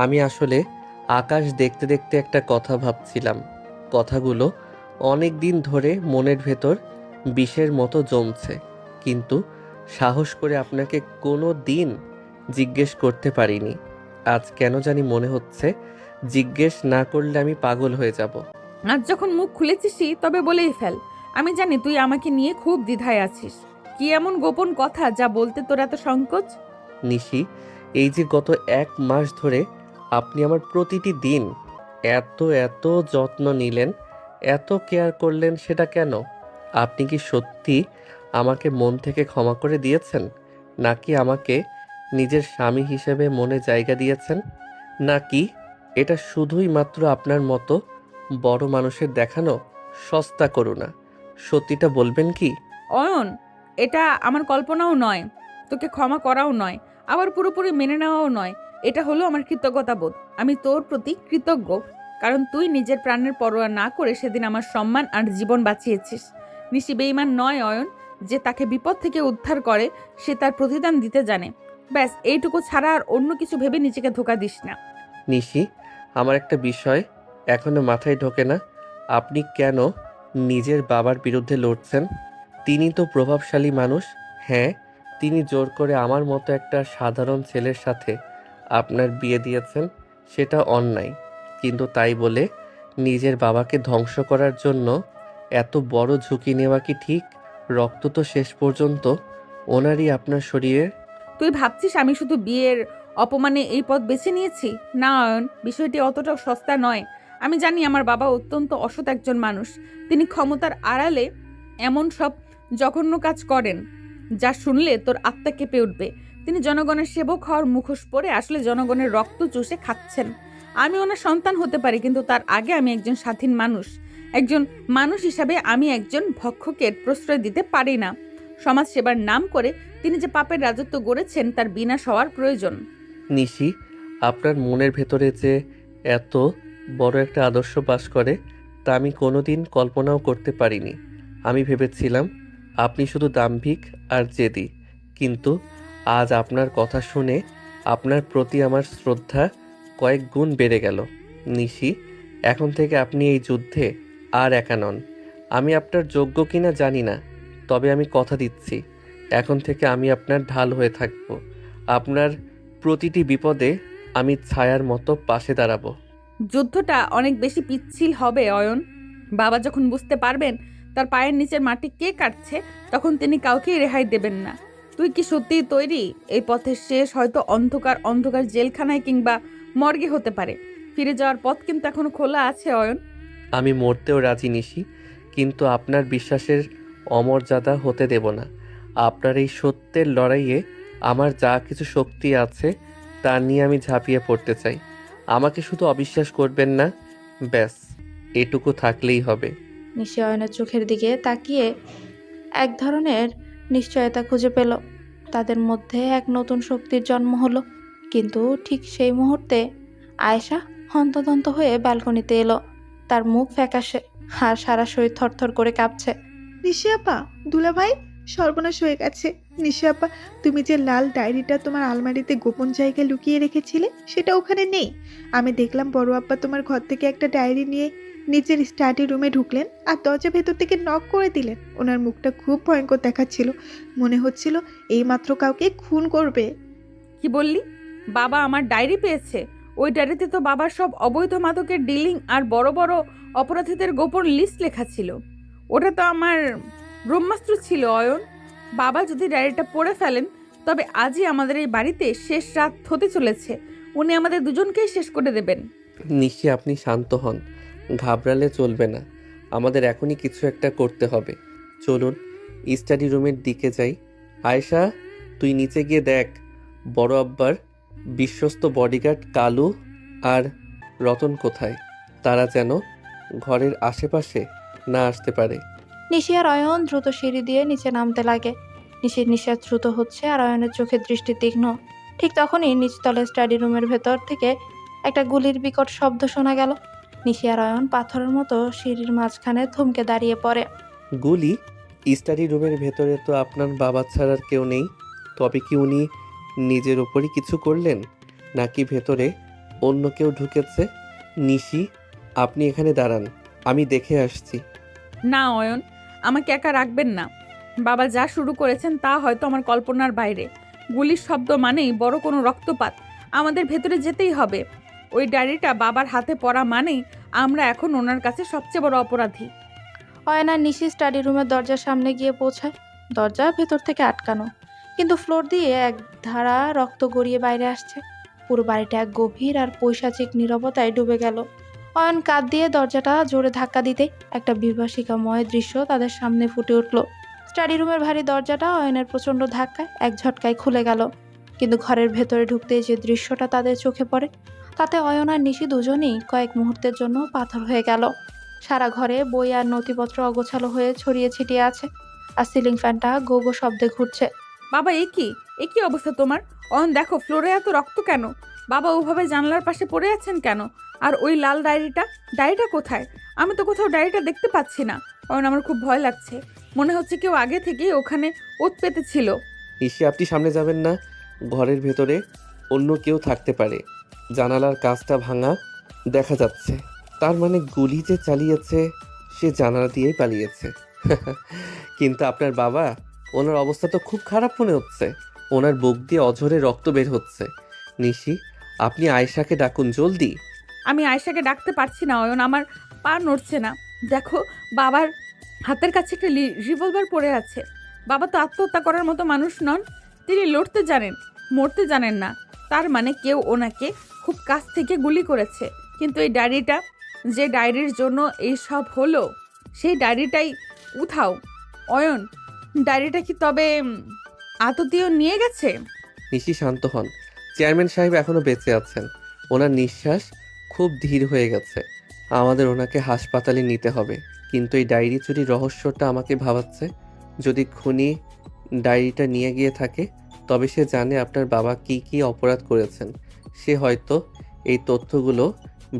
আমি আসলে আকাশ দেখতে দেখতে একটা কথা ভাবছিলাম। কথাগুলো অনেক দিন ধরে মনের ভেতর বিষের মতো জমছে, কিন্তু সাহস করে আপনাকে কোনো দিন জিজ্ঞেস করতে পারিনি। আজ কেন জানি মনে হচ্ছে জিজ্ঞেস না করলে আমি পাগল হয়ে যাব। আজ যখন মুখ খুলেছিসই তবে বলেই ফেল। আমি জানি তুই আমাকে নিয়ে খুব দ্বিধায় আছিস। কি এমন গোপন কথা যা বলতে তোর এত সংকোচ? নিশি, এই যে গত 1 মাস ধরে আপনি আমার প্রতিটি দিন এত এত যত্ন নিলেন, এত কেয়ার করলেন, সেটা কেন? আপনি কি সত্যি আমাকে মন থেকে ক্ষমা করে দিয়েছেন, নাকি আমাকে নিজের স্বামী হিসেবে মনে জায়গা দিয়েছেন, নাকি এটা শুধুই মাত্র আপনার মতো বড় মানুষের দেখানো সস্তা করুণা? সত্যিটা বলবেন কি? অয়ন, এটা আমার কল্পনাও নয়, তোকে ক্ষমা করাও নয়, আবার পুরোপুরি মেনে নেওয়াও নয়। এটা হলো আমার কৃতজ্ঞতা বোধ। আমি তোর প্রতি কৃতজ্ঞ, কারণ তুই নিজের প্রাণের পরোয়া না করে সেদিন আমার সম্মান আর জীবন বাঁচিয়েছিস। নিশি বেঈমান নয় অয়ন। যে তাকে বিপদ থেকে উদ্ধার করে সে তার প্রতিদান দিতে জানে। ব্যাস, এইটুকু ছাড়া আর অন্য কিছু ভেবে নিজেকে ধোঁকা দিস না। নিশি, আমার একটা বিষয় এখনো মাথায় ঢোকে না। আপনি কেন নিজের বাবার বিরুদ্ধে লড়ছেন? তিনি তো প্রভাবশালী মানুষ। হ্যাঁ, তিনি জোর করে আমার মতো একটা সাধারণ ছেলের সাথে আপনার বিয়ে দিয়েছেন, সেটা অন্যায়। কিন্তু তাই বলে নিজের বাবাকে ধ্বংস করার জন্য এত বড় ঝুঁকি নেওয়া কি ঠিক? রক্ত তো শেষ পর্যন্ত ওনারই আপনার শরীরে। তুই ভাবছিস আমি শুধু বিয়ের অপমানে এই পথ বেছে নিয়েছি? না অয়ন, বিষয়টি অতটা সস্তা নয়। আমি জানি আমার বাবা অত্যন্ত অসৎ একজন মানুষ। তিনি ক্ষমতার আড়ালে এমন সব জঘন্য কাজ করেন যা শুনলে তোর আত্মা কেঁপে উঠবে। তিনি জনগণের সেবক হওয়ার মুখোশ পরে আসলে জনগণের রক্ত চুষে খাচ্ছেন। আমি ওনার সন্তান হতে পারি, কিন্তু তার আগে আমি একজন স্বাধীন মানুষ। একজন মানুষ হিসাবে আমি একজন ভক্ষকের প্রশ্রয় দিতে পারি না। সমাজ সেবার নাম করে তিনি যে পাপের রাজত্ব গড়েছেন তার বিনাশ হওয়ার প্রয়োজন। নিশি, আপনার মনের ভেতরে যে এত বড় একটা আদর্শ বাস করে তা আমি কোনোদিন কল্পনাও করতে পারিনি। আমি ভেবেছিলাম আপনি শুধু দাম্ভিক আর জেদি, কিন্তু আজ আপনার কথা শুনে আপনার প্রতি আমার শ্রদ্ধা কয়েক গুণ বেড়ে গেল। নিশি, এখন থেকে আপনি এই যুদ্ধে আর একা নন। আমি আপনার যোগ্য কিনা জানি না, তবে আমি কথা দিচ্ছি এখন থেকে আমি আপনার ঢাল হয়ে থাকব। আপনার প্রতিটি বিপদে আমি ছায়ার মতো পাশে দাঁড়াবো। যুদ্ধটা অনেক বেশি পিচ্ছিল হবে অয়ন। বাবা যখন বুঝতে পারবেন তার পায়ের নিচের মাটি কে কাটছে, তখন তিনি কাউকেই রেহাই দেবেন না। তুই কি সত্যিই তৈরি? এই পথের শেষ হয়তো অন্ধকার অন্ধকার জেলখানায় কিংবা মর্গে হতে পারে। ফিরে যাওয়ার পথ কিন্তু এখনো খোলা আছে অয়ন। আমি মরতেও রাজি নিশি, কিন্তু আপনার বিশ্বাসের অমর্যাদা হতে দেব না। আপনার এই সত্যের লড়াইয়ে আমার যা কিছু শক্তি আছে তা নিয়ে আমি ঝাঁপিয়ে পড়তে চাই। আমাকে শুধু অবিশ্বাস করবেন না, ব্যাস এটুকু থাকলেই হবে। নিশি অয়নের চোখের দিকে তাকিয়ে এক ধরনের নিশ্চয়তা খুঁজে পেল। তাদের মধ্যে এক নতুন শক্তির জন্ম হলো। কিন্তু ঠিক সেই মুহূর্তে আয়েশা হন্তদন্ত হয়ে ব্যালকনিতে এলো। তার মুখ ফ্যাকাশে আর সারা শরীর থরথর করে কাঁপছে। নিশি আপা, দুলাভাই, সর্বনাশ হয়ে গেছে। নিশি আপা, তুমি যে লাল ডায়েরিটা তোমার আলমারিতে গোপন জায়গায় লুকিয়ে রেখেছিলে সেটা ওখানে নেই। আমি দেখলাম বড় আপা তোমার ঘর থেকে একটা ডায়েরি নিয়ে নিজের স্টাডি রুমে ঢুকলেন আর দরজা ভেতর থেকে নক করে দিলেন। ওনার মুখটা খুব ভয়ঙ্কর দেখাচ্ছিল, মনে হচ্ছিল এইমাত্র কাউকে খুন করবে। কি বললি? বাবা আমার ডায়েরি পেয়েছে? ওই ডায়েরিতে তো বাবার সব অবৈধ মাদকের ডিলিং আর বড় বড় অপরাধীদের গোপন লিস্ট লেখা ছিল। ওটা তো আমার ব্রহ্মাস্ত্র ছিল অয়ন। বাবা যদি ডায়েরিটা পড়ে ফেলেন তবে আজই আমাদের এই বাড়িতে শেষ রাত হতে চলেছে। উনি আমাদের দুজনকেই শেষ করে দেবেন। নিশি, আপনি শান্ত হন, ঘাবড়ালে চলবে না। আমাদের এখনই কিছু একটা করতে হবে। চলুন স্টাডি রুমের দিকে যাই। আয়েশা, তুই নিচে গিয়ে দেখ বড় আব্বার বিশ্বস্ত বডিগার্ড কালু আর রতন কোথায়। তারা যেন ঘরের আশেপাশে না আসতে পারে। নিশি আর অয়ন দ্রুত সিঁড়ি দিয়ে নিচে নামতে লাগে। নিশির নিঃশ্বাস দ্রুত হচ্ছে আর অয়নের চোখের দৃষ্টি তীক্ষ্ণ। ঠিক তখনই নিচতলে স্টাডি রুমের ভেতর থেকে একটা গুলির বিকট শব্দ শোনা গেল। নিশি আর অয়ন পাথরের মতো সিঁড়ির মাঝখানে থমকে দাঁড়িয়ে পড়ে। গুলি? স্টাডি রুমের ভেতরে তো আপনার বাবা ছাড়ার কেউ নেই। তবে কি উনি নিজের ওপরই কিছু করলেন, নাকি ভেতরে অন্য কেউ ঢুকেছে? নিশি, আপনি এখানে দাঁড়ান, আমি দেখে আসছি। না অয়ন, আমাকে একা রাখবেন না। বাবা যা শুরু করেছেন তা হয়তো আমার কল্পনার বাইরে। গুলির শব্দ মানেই বড় কোনো রক্তপাত। আমাদের ভেতরে যেতেই হবে। ওই ডায়েরিটা বাবার হাতে পড়া মানেই আমরা এখন ওনার কাছে সবচেয়ে বড় অপরাধী। অয়ন আর নিশি স্টাডি রুমের দরজার সামনে গিয়ে পৌঁছায়। দরজা ভেতর থেকে আটকানো, কিন্তু ফ্লোর দিয়ে এক ধারা রক্ত গড়িয়ে বাইরে আসছে। পুরো বাড়িটা এক গভীর আর পৈশাচিক নীরবতায় ডুবে গেল। অয়ন কাঁধ দিয়ে দরজাটা জোরে ধাক্কা দিতে একটা বিভীষিকাময় দৃশ্য তাদের সামনে ফুটে উঠল। স্টাডি রুমের ভারী দরজাটা অয়নের প্রচণ্ড ধাক্কায় এক ঝটকায় খুলে গেল। কিন্তু ঘরের ভেতরে ঢুকতেই যে দৃশ্যটা তাদের চোখে পড়ে তাতে অয়ন আর নিশি দুজনেই কয়েক মুহূর্তের জন্য পাথর হয়ে গেল। সারা ঘরে বই আর নথিপত্র অগোছালো হয়ে ছড়িয়ে ছিটিয়ে আছে, আর সিলিং ফ্যানটা গো গো শব্দে ঘুরছে। বাবা এ কি অবস্থা তোমার? অয়ন দেখো, ফ্লোরে এত রক্ত কেন? বাবা ওভাবে জানলার পাশে পড়ে আছেন কেন? আর ওই লাল ডায়েরিটা কোথায়? আমি তো কোথাও ডায়েরিটা দেখতে পাচ্ছি না। অয়ন, আমার খুব ভয় লাগছে। মনে হচ্ছে কেউ আগে থেকেই ওখানে ওত পেতেছিল। নিশি, আপনি সামনে যাবেন না। ঘরের ভেতরে অন্য কেউ থাকতে পারে। জানালার কাঁচটা ভাঙা দেখা যাচ্ছে, তার মানে গুলি যে চালিয়েছে সে জানালা দিয়েই পালিয়েছে। কিন্তু আপনার বাবা, ওনার অবস্থা তো খুব খারাপ মনে হচ্ছে। ওনার বুক দিয়ে অঝরে রক্ত বের হচ্ছে। নিশি, আপনি আয়েশাকে ডাকুন জলদি। আমি আয়েশাকে ডাকতে পারছি না অয়ন, আমার পা নড়ছে না। দেখো, বাবার হাতের কাছে একটা রিভলভার পড়ে আছে। বাবা তো আত্মহত্যা করার মতো মানুষ নন। তিনি লড়তে জানেন, মরতে জানেন না। তার মানে কেউ ওনাকে খুব কাছ থেকে গুলি করেছে। কিন্তু এই ডায়েরিটা, যে ডায়েরির জন্য এই সব হলো, সেই ডায়েরিটাই উঠাও। অয়ন, ডায়েরিটা কি তবে আততীয় নিয়ে গেছে? নিশি, শান্ত হন। চেয়ারম্যান সাহেব এখনো বেঁচে আছেন। ওনার নিঃশ্বাস খুব ধীর হয়ে গেছে। আমাদের ওনাকে হাসপাতালে নিতে হবে। কিন্তু এই ডায়েরি চুরির রহস্যটা আমাকে ভাবাচ্ছে। যদি খুনি ডায়েরিটা নিয়ে গিয়ে থাকে, তবে সে জানে আপনার বাবা কি কি অপরাধ করেছেন। সে হয়তো এই তথ্যগুলো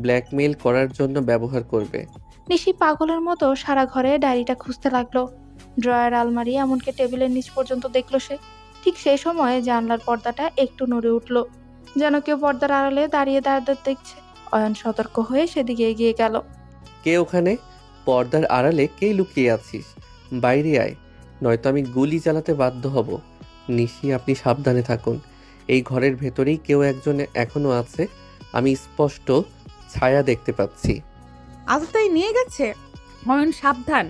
ব্ল্যাকমেইল করার জন্য ব্যবহার করবে। নিশি পাগলের মতো সারা ঘরে ডায়েরিটা খুঁজতে লাগলো। ড্রয়ার, আলমারি, এমনকি টেবিলের নিচ পর্যন্ত দেখলো সে। ঠিক সেই সময় জানলার পর্দাটা একটু নড়ে উঠল, যেন কেউ পর্দার আড়ালে দাঁড়িয়ে দাঁড়িয়ে দেখছে। অয়ন সতর্ক হয়ে সেদিকে এগিয়ে গেল। কে ওখানে? পর্দার আড়ালে কে লুকিয়ে আছিস? বাইরে আয়, নয়তো আমি গুলি চালাতে বাধ্য হব। নিশি, আপনি সাবধানে থাকুন। এই ঘরের ভেতরেই কেউ একজন এখনো আছে। আমি স্পষ্ট ছায়া দেখতে পাচ্ছি। আততায়ী নিয়ে গেছে। অয়ন সাবধান,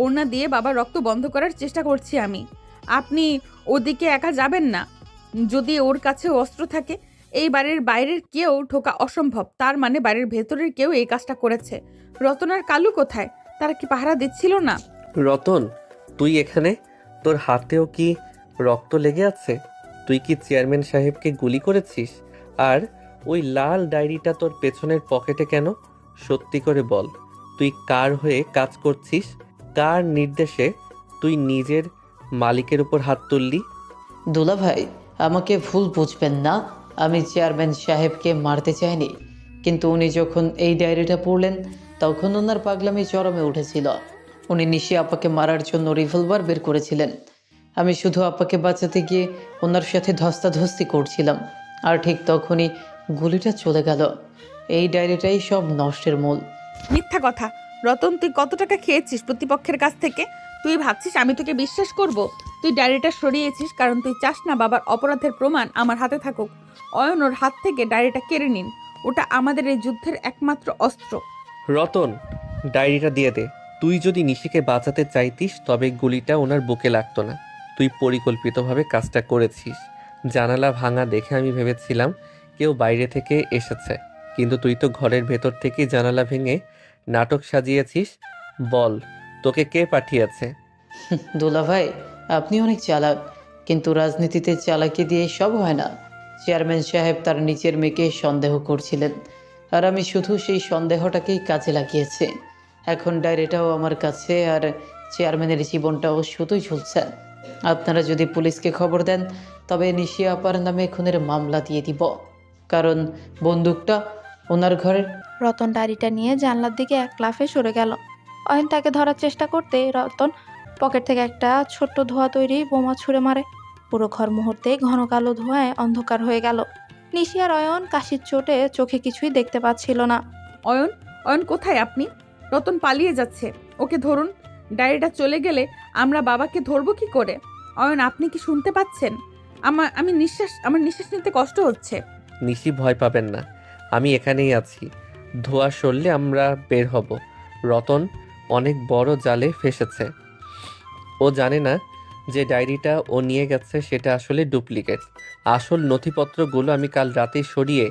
ওড়না দিয়ে বাবার রক্ত বন্ধ করার চেষ্টা করছি আমি। আপনি ওদিকে একা যাবেন না। যদি ওর কাছে অস্ত্র থাকে, এই বাড়ির বাইরের কেউ ঢোকা অসম্ভব। তার মানে বাড়ির ভেতরের কেউ এই কাজটা করেছে। রতন আর কালু কোথায়? তারা কি পাহারা দিচ্ছিল না? রতন, তুই এখানে? তোর হাতেও কি রক্ত লেগে আছে? তুই কি চেয়ারম্যান সাহেবকে গুলি করেছিস? আর ওই লাল ডায়েরিটা তোর পেছনের পকেটে কেন? সত্যি করে বল, তুই কার হয়ে কাজ করছিস? কার নির্দেশে তুই নিজের মালিকের উপর হাত তুললি? দুলাভাই, আমাকে ভুল বুঝবেন না। আমি চেয়ারম্যান সাহেবকে মারতে চাইনি, কিন্তু উনি যখন এই ডায়েরিটা পড়লেন তখন ওনার পাগলামি চরমে উঠেছিল। উনি নিশি আপাকে মারার জন্য রিভলভার বের করেছিলেন। আমি শুধু আপাকে বাঁচাতে গিয়ে ওনার সাথে ধস্তাধস্তি করছিলাম, আর ঠিক তখনই গুলিটা চলে গেল। এই ডায়েরিটাই সব নষ্টের মূল। মিথ্যা কথা। রতন, তুই কত টাকা খেয়েছিস প্রতিপক্ষের কাছ থেকে? তুই ভাবছিস আমি তোকে বিশ্বাস করব? তুই ডায়েরিটা সরিয়েছিস কারণ তুই চাস না বাবার অপরাধের প্রমাণ আমার হাতে থাকুক। অয়ন, ওর হাত থেকে ডায়েরিটা কেড়ে নিন। ওটা আমাদের এই যুদ্ধের একমাত্র অস্ত্র। রতন, ডায়েরিটা দিয়ে দে। তুই যদি নিশিকে বাঁচাতে চাইতিস তবে গুলিটা ওনার বুকে লাগতো না। তুই পরিকল্পিতভাবে কাজটা করেছিস। জানালা ভাঙা দেখে আমি ভেবেছিলাম কেউ বাইরে থেকে এসেছে, কিন্তু তুই তো ঘরের ভেতর থেকেই জানালা ভেঙে নাটক সাজিয়েছিস। বল, তোকে কে পাঠিয়েছে? দুলাভাই, আপনি অনেক চালাক, কিন্তু রাজনীতিতে চালাকি দিয়ে সব হয় না। চেয়ারম্যান সাহেব তার নিচের মেয়েকে সন্দেহ করছিলেন, আর আমি শুধু সেই সন্দেহটাকেই কাজে লাগিয়েছি। এখন ডায়েরিটাও আমার কাছে, আর চেয়ারম্যানের জীবনটাও শুধুই ঝুলছে। আপনারা যদি পুলিশকে খবর দেন তবে নিশি আপার নামে খুনের মামলা দিয়ে দিব, কারণ বন্দুকটা ওনার ঘরের। রতন ডায়েরিটা নিয়ে জানলার দিকে এক লাফে সরে গেল। অয়ন তাকে ধরার চেষ্টা করতে রতন পকেট থেকে একটা ছোট্ট ধোঁয়া তৈরি বোমা ছুঁড়ে মারে। পুরো ঘর মুহূর্তেই ঘন কালো ধোঁয়ায় অন্ধকার হয়ে গেল। নিশি আর অয়ন কাশির চোটে চোখে কিছুই দেখতে পাচ্ছিল না। অয়ন, অয়ন কোথায় আপনি? রতন পালিয়ে যাচ্ছে, ওকে ধরুন। ডায়েরিটা চলে গেলে আমরা বাবাকে ধরবো কি করে? অয়ন, আপনি কি শুনতে পাচ্ছেন? আমার নিঃশ্বাস নিতে কষ্ট হচ্ছে। নিশি, ভয় পাবেন না, আমি এখানেই আছি। ধোঁয়া সরলে আমরা বের হব। রতন অনেক বড় জালে ফেসেছে। ও জানে না যে ডায়েরিটা ও নিয়ে গেছে সেটা আসলে ডুপ্লিকেট। আসল নথিপত্রগুলো আমি কাল রাতেই সরিয়ে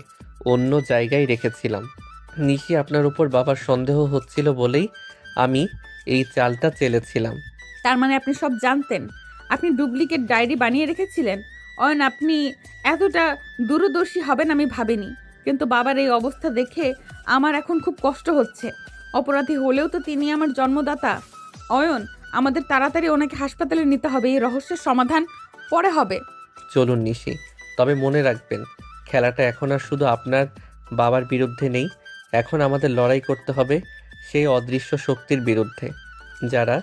অন্য জায়গায় রেখেছিলাম। নিশি, আপনার উপর বাবার সন্দেহ হচ্ছিল বলেই আমি এই চালটা চেলেছিলাম। তার মানে আপনি সব জানতেন? আপনি ডুপ্লিকেট ডায়েরি বানিয়ে রেখেছিলেন? অয়ন, আপনি এতটা দূরদর্শী হবেন আমি ভাবিনি। কিন্তু বাবার এই অবস্থা দেখে আমার এখন খুব কষ্ট হচ্ছে। অপরাধী হলেও তো তিনি আমার জন্মদাতা। অয়ন, আমাদের তাড়াতাড়ি ওনাকে হাসপাতালে নিতে হবে। এই রহস্যের সমাধান পরে হবে। চলুন নিশি, তবে মনে রাখবেন খেলাটা এখন আর শুধু আপনার বাবার বিরুদ্ধে নেই। এখন আমাদের লড়াই করতে হবে সেই অদৃশ্য শক্তির বিরুদ্ধে, যারা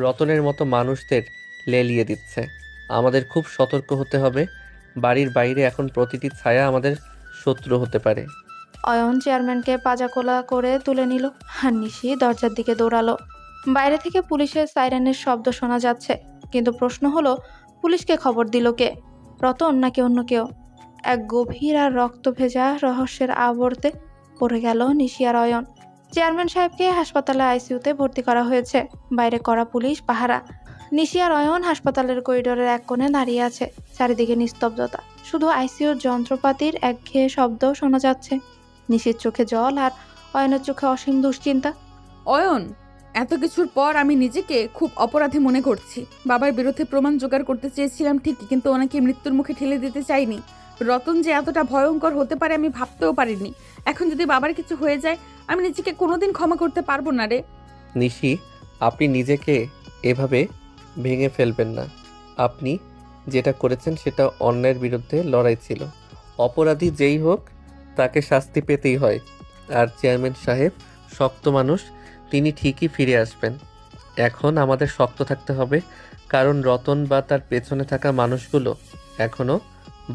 রতনের মতো মানুষদের লেলিয়ে দিচ্ছে। আমাদের খুব সতর্ক হতে হবে। বাড়ির বাইরে এখন প্রতিটি ছায়া আমাদের শত্রু হতে পারে। অয়ন চেয়ারম্যানকে পাজাকোলা করে তুলে নিল, আর নিশি দরজার দিকে দৌড়ালো। বাইরে থেকে পুলিশের সাইরেনের শব্দ শোনা যাচ্ছে, কিন্তু প্রশ্ন হলো পুলিশকে খবর দিল কে? রতন নাকি অন্য কেউ? এক গভীর আর রক্ত ভেজা রহস্যের আবর্তে পড়ে গেল নিশি আর অয়ন। চেয়ারম্যান সাহেবকে হাসপাতালে আইসিইউতে ভর্তি করা হয়েছে। বাইরে করা পুলিশ পাহারা। নিশি আর অয়ন হাসপাতালের করিডোরের এক কোণে দাঁড়িয়ে আছে। চারিদিকে নিস্তব্ধতা, শুধু আইসিইউর যন্ত্রপাতির একঘেয়ে শব্দ শোনা যাচ্ছে। নিশির চোখে জল আর অয়নের চোখে অসীম দুশ্চিন্তা। অয়ন, এত কিছুর পর আমি নিজেকে খুব অপরাধী মনে করছি। বাবার বিরুদ্ধে প্রমাণ জোগাড় করতে চেয়েছিলাম ঠিকই, কিন্তু ওনাকে মৃত্যুর মুখে ঠেলে দিতে চাইনি। রতন যে এতটা ভয়ঙ্কর হতে পারে আমি ভাবতেও পারিনি। এখন যদি বাবার কিছু হয়ে যায় আমি নিজেকে কোনোদিন ক্ষমা করতে পারবো না রে। নিশি, আপনি নিজেকে এভাবে ভেঙে ফেলবেন না। আপনি যেটা করেছেন সেটা অন্যায়ের বিরুদ্ধে লড়াই ছিল। অপরাধী যেই হোক তাকে শাস্তি পেতেই হয়। আর চেয়ারম্যান সাহেব শক্ত মানুষ, তিনি ঠিকই ফিরে আসবেন। এখন আমাদের শক্ত থাকতে হবে, কারণ রতন বা তার পেছনে থাকা মানুষগুলো এখনো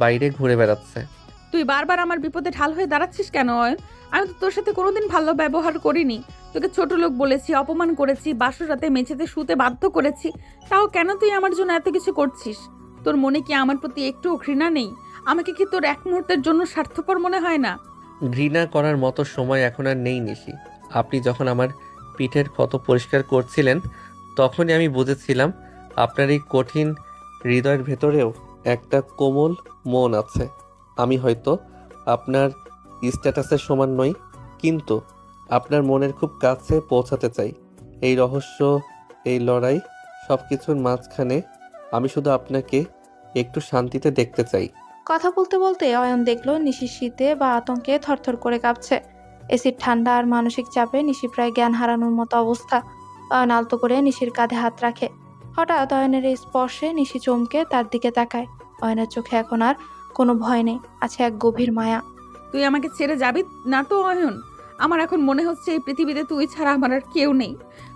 বাইরে ঘুরে বেড়াচ্ছে। তুই বারবার আমার বিপদে ঢাল হয়ে দাঁড়াচ্ছিস কেন অয়ন? আমি তো তোর সাথে কোনোদিন ভালো ব্যবহার করিনি। তোকে ছোট লোক বলেছি, অপমান করেছি, বাসর রাতে মেঝেতে শুতে বাধ্য করেছি, তাও কেন তুই আমার জন্য এত কিছু করছিস? তোর মনে কি আমার প্রতি একটুও ঘৃণা নেই? আমাকে কি তোর এক মুহূর্তের জন্য স্বার্থপর মনে হয় না? ঘৃণা করার মতো সময় এখন আর নেই নিশি। আপনি যখন আমার পিঠের ক্ষত পরিষ্কার করছিলেন তখনই আমি বুঝেছিলাম আপনার এই কঠিন হৃদয়ের ভেতরেও একটা কোমল মন আছে। আমি হয়তো আপনার স্ট্যাটাসের সমান নই, কিন্তু আপনার মনের খুব কাছে পৌঁছাতে চাই। এই রহস্য, এই লড়াই, সব কিছুর মাঝখানে আমি শুধু আপনাকে একটু শান্তিতে দেখতে চাই। কথা বলতে বলতে অয়ন দেখলো নিশির শীতে বা আতঙ্কে থরথর করে কাঁপছে। এসির ঠান্ডা আর মানসিক চাপে নিশি প্রায় জ্ঞান হারানোর মতো অবস্থা। অয়ন আলতো করে নিশির কাঁধে হাত রাখে। হঠাৎ অয়নের এই স্পর্শে নিশি চমকে তার দিকে তাকায়। অয়নের চোখে এখন আর কোনো ভয় নেই, আছে এক গভীর মায়া। তুই আমাকে ছেড়ে যাবি না তো অয়ন? আমার এখন মনে হচ্ছে এই পৃথিবীতে তুই ছাড়া আমার আর কেউ নেই।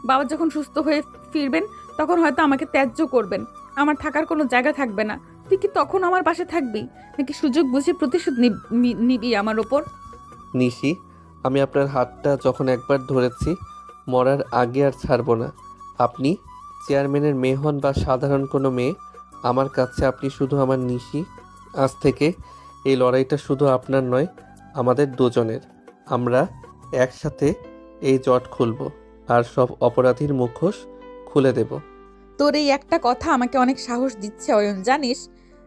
বাবা যখন সুস্থ হয়ে ফিরবেন তখন হয়তো আমাকে ত্যায্য করবেন, আমার থাকার কোনো জায়গা থাকবে না। তুই কি তখন আমার পাশে থাকবি, নাকি সুযোগ বুঝে প্রতিশোধ নিবি আমার ওপর? নিশি, আমি আপনার হাতটা যখন একবার ধরেছি, মরার আগে আর ছাড়বো না। আপনি চেয়ারম্যানের মেয়ে হন বা সাধারণ কোনো মেয়ে, আমার কাছে আপনি শুধু আমার নিশি। আজ থেকে এই লড়াইটা শুধু আপনার নয়, আমাদের দুজনের। আমরা একসাথে এই জট খুলব আর সব অপরাধীর মুখোশ খুলে দেব। তোর এই একটা কথা আমাকে অনেক সাহস দিচ্ছে অয়ন। জানিস,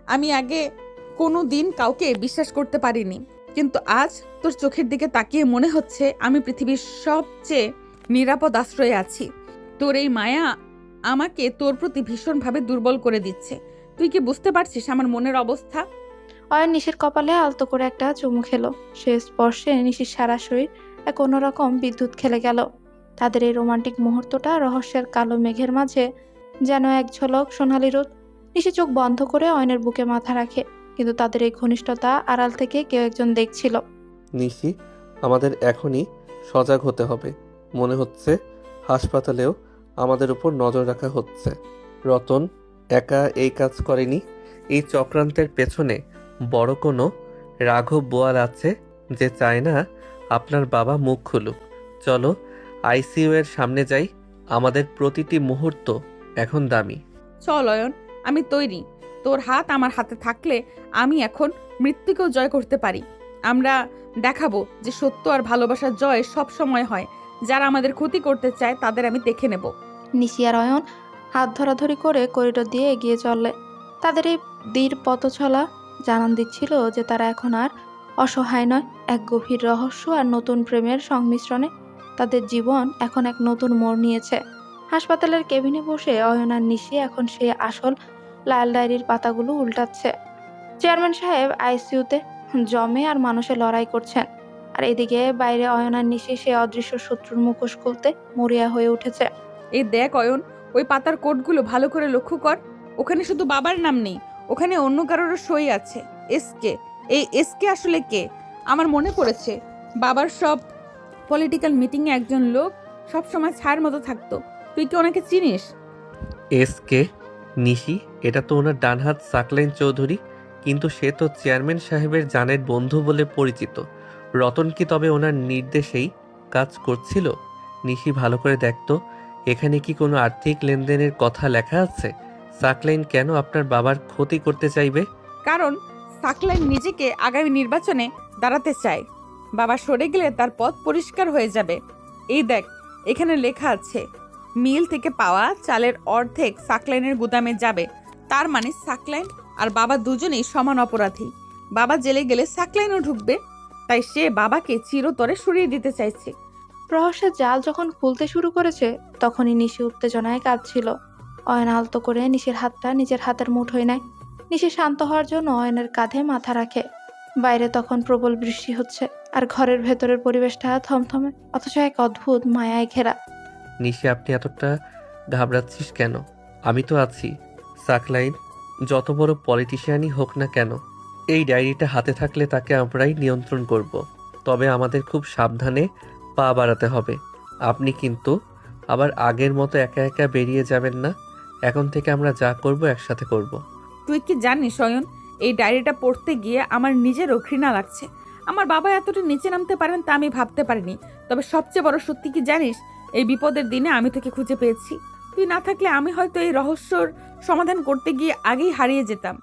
আমি আগে কোনো দিন কাউকে বিশ্বাস করতে পারিনি, কিন্তু আজ তোর চোখের দিকে তাকিয়ে মনে হচ্ছে আমি পৃথিবীর সবচেয়ে নিরাপদ আশ্রয়ে আছি। তোর এই মায়া আমাকে তোর প্রতি ভীষণভাবে দুর্বল করে দিচ্ছে। তুই কি বুঝতে পারছিস আমার মনের অবস্থা? অয়ন নিশির কপালে আলতো করে একটা চুমু খেলো। সে স্পর্শে নিশির সারা শরীর এক অন্যরকম বিদ্যুৎ খেলে গেল। তাদের এই রোমান্টিক মুহূর্তটা রহস্যের কালো মেঘের মাঝে যেন এক ঝলক সোনালি রোদ। নিশি চোখ বন্ধ করে অয়নের বুকে মাথা রাখে, কিন্তু তাদের এই ঘনিষ্ঠতা আড়াল থেকে কেউ একজন দেখছিল। নিশি, আমাদের এখনই সজাগ হতে হবে। মনে হচ্ছে হাসপাতালেও আমাদের উপর নজর রাখা হচ্ছে। রতন একা এই কাজ করেনি। এই চক্রান্তের পেছনে বড় কোনো রাঘব বোয়াল আছে যে চায় না আপনার বাবা মুখ খুলুক। চলো আইসিইউ এর সামনে যাই। আমাদের প্রতিটি মুহূর্ত এখন দামি। চল অয়ন, আমি তৈরি। তোর হাত আমার হাতে থাকলে আমি এখন মৃত্যুকেও জয় করতে পারি। আমরা দেখাবো যে সত্য আর ভালোবাসার জয় সব সময় হয়। যারা আমাদের ক্ষতি করতে চায় তাদের আমি দেখে নেব। নিশি আর অয়ন হাত ধরাধরি করে করিডোর দিয়ে এগিয়ে চললে। তাদের এই দৃঢ় পথচলা জানান দিচ্ছিল যে তারা এখন আর অসহায় নয়। এক গভীর রহস্য আর নতুন প্রেমের সংমিশ্রণে তাদের জীবন এখন এক নতুন মোড় নিয়েছে। হাসপাতালের কেবিনে বসে অয়ন আর নিশি এখন সেই আসল লাল ডায়েরির পাতাগুলো উল্টাচ্ছে। চেয়ারম্যান সাহেব আইসিইউতে জমে আর মানুষের লড়াই করছেন, আর এদিকে বাইরে অয়ন আর নিশি সেই অদৃশ্য শত্রুর মুখোশ খুলতে মরিয়া হয়ে উঠেছে। এই দেখ অয়ন, ওই পাতার কোডগুলো ভালো করে লক্ষ্য কর। ওখানে শুধু বাবার নাম নেই, ওখানে অন্য কারোর সই আছে। এসকে, এই এসকে আসলে কে? আমার মনে পড়েছে বাবার সব পলিটিক্যাল মিটিংয়ে একজন লোক সব সময় ছায়ার মতো থাকতো। তুই কি ওনাকে চিনিস? এসকে? নিশি, এটা তো ওনার ডানহাত সাকলাইন চৌধুরী, কিন্তু সে তো চেয়ারম্যান সাহেবের জানের বন্ধু বলে পরিচিত। রতন কি তবে ওনার নির্দেশেই কাজ করছিল? নিশি, ভালো করে দেখতো, এখানে কি কোনো আর্থিক লেনদেনের কথা লেখা আছে? সাকলাইন কেন আপনার বাবার ক্ষতি করতে চাইবে? কারণ সাকলাইন নিজেকে আগামী নির্বাচনে দাঁড়াতে চায়। বাবা সরে গেলে তার পথ পরিষ্কার হয়ে যাবে। এই দেখ, এখানে লেখা আছে মিল থেকে পাওয়া চালের অর্ধেক সাকলাইনের গুদামে যাবে। তার মানে সাকলাইন আর বাবা দুজনেই সমান অপরাধী। বাবা জেলে গেলে সাকলাইনও ঢুকবে, তাই সে বাবাকে চিরতরে সরিয়ে দিতে চাইছে। রহস্যের জাল যখন খুলতে শুরু করেছে তখনই নিশি উত্তেজনায় কাঁদছিল। অয়ন আলতো করে নিশির হাতটা নিজের হাতের মুঠোয় নেয়। নিশি শান্ত হওয়ার জন্য অয়নের কাঁধে মাথা রাখে। বাইরে তখন প্রবল বৃষ্টি হচ্ছে, আর ঘরের ভেতরের পরিবেশটা থমথমে অথচ এক অদ্ভুত মায়ায় ঘেরা। নিশি, আপনি এতটা ঘাবড়াচ্ছিস কেন? আমি তো আছি। সাকলাইন যত বড় পলিটিশিয়ানই হোক না কেন, এই ডায়েরিটা হাতে থাকলে তাকে আমরাই নিয়ন্ত্রণ করব। তবে আমাদের খুব সাবধানে পা বাড়াতে হবে। আপনি কিন্তু আবার আগের মতো একা একা বেরিয়ে যাবেন না। এখন থেকে আমরা যা করব একসাথে করব। তুই কি জানিস অয়ন, এই ডায়েরিটা পড়তে গিয়ে আমার নিজেরও ঘৃণা লাগছে। আমার বাবা এতটা নিচে নামতে পারেন তা আমি ভাবতে পারিনি। তবে সবচেয়ে বড় সত্যি কি জানিস, এই বিপদের দিনে আমি তোকে খুঁজে পেয়েছি। তুই না থাকলে আমি হয়তো এই রহস্যর সমাধান করতে গিয়ে আগেই হারিয়ে যেতাম।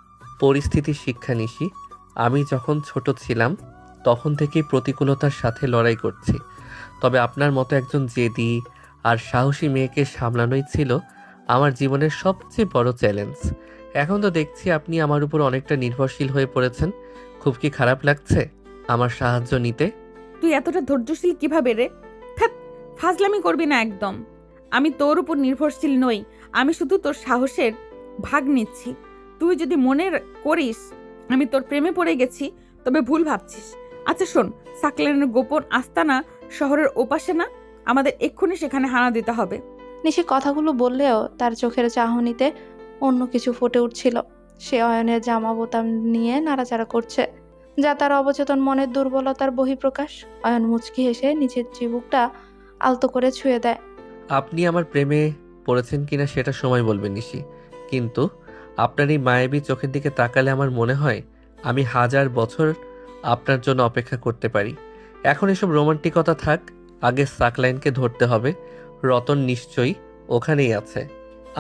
পরিস্থিতির শিক্ষা নিশি। আমি যখন ছোট ছিলাম তখন থেকেই প্রতিকূলতার সাথে লড়াই করছি। তবে আপনার মতো একজন জেদি আর সাহসী মেয়েকে সামলানোই ছিল আমার জীবনের সবচেয়ে বড় চ্যালেঞ্জ। এখন তো দেখছি আপনি আমার উপর অনেকটা নির্ভরশীল হয়ে পড়েছেন। খুব কি খারাপ লাগছে আমার সাহায্য নিতে? তুই এতটা ধৈর্যশীল কিভাবে রে? ধ্যাৎ, ফাজলামি করবি না একদম। আমি তোর উপর নির্ভরশীল নই, আমি শুধু তোর সাহসের ভাগ নিচ্ছি। তুই যদি মনে করিস আমি তোর প্রেমে পড়ে গেছি, তবে ভুল ভাবছিস। আচ্ছা শোন, সাকলাইনের গোপন আস্তানা শহরের ওপাশে না? আমাদের এক্ষুনি সেখানে হানা দিতে হবে। নিশি কথাগুলো বললেও তার চোখের চাহনিতে অন্য কিছু ফুটে উঠছিল। সে অয়নের জামা বোতাম নিয়ে নাড়াচাড়া করছে, যা তার অবচেতন মনের দুর্বলতার বহিঃপ্রকাশ। অয়ন মুচকি হেসে নিজের চিবুকটা আলতো করে ছুঁয়ে দেয়। আপনি আমার প্রেমে পড়েছেন কিনা সেটা সময় বলবে নিশি, কিন্তু আপনার এই মায়াবী চোখের দিকে তাকালে আমার মনে হয় আমি 1000 বছর আপনার জন্য অপেক্ষা করতে পারি। এখন এসব রোমান্টিকতা থাক, আগে সাকলাইনকে ধরতে হবে। রতন নিশ্চয়ই ওখানেই আছে।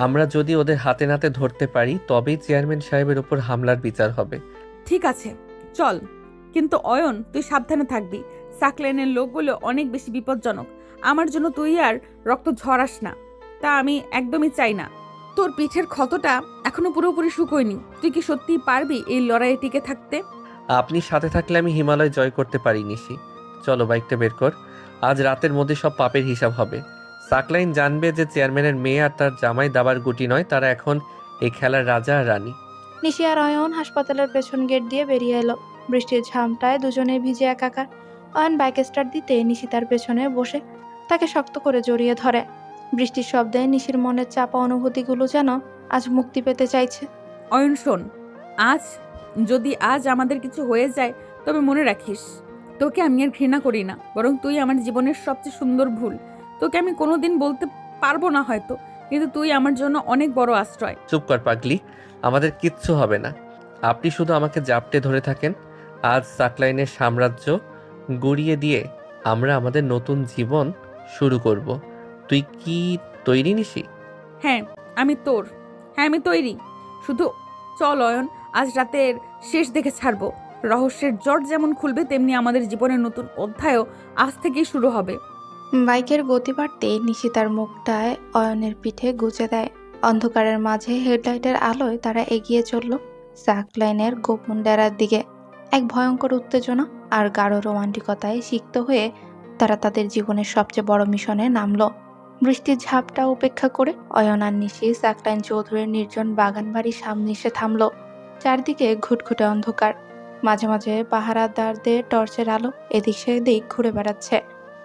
আমরা যদি ওদের হাতে নাতে ধরতে পারি তবেই চেয়ারম্যান সাহেবের উপর হামলার বিচার হবে। ঠিক আছে, চল। কিন্তু অয়ন, তুই সাবধানে থাকবি। সাকলাইনের লোকগুলো অনেক বেশি বিপজ্জনক। আমার জন্য তুই আর রক্ত ঝরাস না, তা আমি একদমই চাই না। তোর পিঠের ক্ষতটা এখনো পুরোপুরি শুকোয়নি। তুই কি সত্যিই পারবি এই লড়াইয়ে টিকে থাকতে? আপনি সাথে থাকলে আমি হিমালয় জয় করতে পারি নিশি। চলো বাইকটা বের কর, আজ রাতের মধ্যে সব পাপের হিসাব হবে। সাকলাইন জানবে যে চেয়ারম্যানের মেয়ে আর তার জামাই দাবার গুটি নয়, তারা এখন এই খেলার রাজা আর রানী। নিশি আর অয়ন হাসপাতালের পেছন গেট দিয়ে বেরিয়ে এলো। বৃষ্টির ঝামটায় দুজনে ভিজে একাকার। অয়ন বাইক স্টার্ট দিতে নিশি তার পেছনে বসে তাকে শক্ত করে জড়িয়ে ধরে। বৃষ্টির শব্দে নিশির মনের চাপা অনুভূতিগুলো যেন আজ মুক্তি পেতে চাইছে। অয়ন শোন, আজ আমাদের কিছু হয়ে যায়, তবে মনে রাখিস, তোকে আমি আর ঘৃণা করি না, বরং তুই আমার জীবনের সবচেয়ে সুন্দর ভুল। তোকে আমি কোনোদিন বলতে পারবো না হয়তো, কিন্তু তুই আমার জন্য অনেক বড় আশ্রয়। চুপ কর পাগলি, আমাদের কিচ্ছু হবে না। আপনি শুধু আমাকে জাপটে ধরে থাকেন। আজ সাকলাইনের সাম্রাজ্য গুড়িয়ে দিয়ে আমরা আমাদের নতুন জীবন শুরু করব। তুই কি তৈরি নিশি? হ্যাঁ আমি তৈরি। শুধু চল অয়ন, আজ রাতের শেষ দেখে ছাড়বো। রহস্যের জট যেমন খুলবে, তেমনি আমাদের জীবনের নতুন অধ্যায়ও আজ থেকেই শুরু হবে। বাইকের গতি বাড়তে নিশি তার মুখটায় অয়নের পিঠে গুজে দেয়। অন্ধকারের মাঝে হেডলাইটের আলোয় তারা এগিয়ে চলল সাকলাইনের গোপন ডেরার দিকে। এক ভয়ঙ্কর উত্তেজনা আর গাঢ় রোমান্টিকতায় সিক্ত হয়ে তারা তাদের জীবনের সবচেয়ে বড় মিশনে নামলো। বৃষ্টির ঝাপটা উপেক্ষা করে অয়ন আর নিশি সাকলাইন চৌধুরীর নির্জন বাগান বাড়ির সামনে এসে থামলো। চারদিকে ঘুটঘুটে অন্ধকার, মাঝে মাঝে পাহারাদারদের টর্চের আলো এদিক সেদিক ঘুরে বেড়াচ্ছে।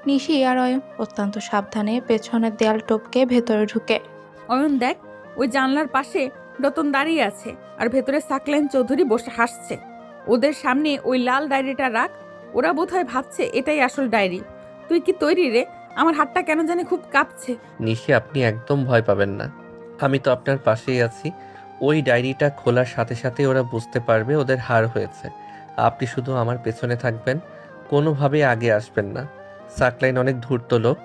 নিশি আর অয়ন অত্যন্ত সাবধানে পেছনের দেয়াল টপকে ভেতরে ঢুকে। অয়ন দেখ, ওই জানলার পাশে রতন দাঁড়িয়ে আছে, আর ভেতরে সাকলাইন চৌধুরী বসে হাসছে। ওদের সামনে ওই লাল ডায়েরিটা রাখ। ওরা বোধহয় ভাবছে এটাই আসল ডায়েরি। তুই কি তৈরি রে? আমার হাতটা কেন জানি খুব কাঁপছে। নিশি, আপনি একদম ভয় পাবেন না, আমি তো আপনার পাশেই আছি। ওই ডায়েরিটা খোলার সাথে সাথে ওরা বুঝতে পারবে ওদের হার হয়েছে। আপনি শুধু আমার পেছনে থাকবেন, কোনোভাবে আগে আসবেন না। সাকলাইন অনেক ধূর্ত লোক,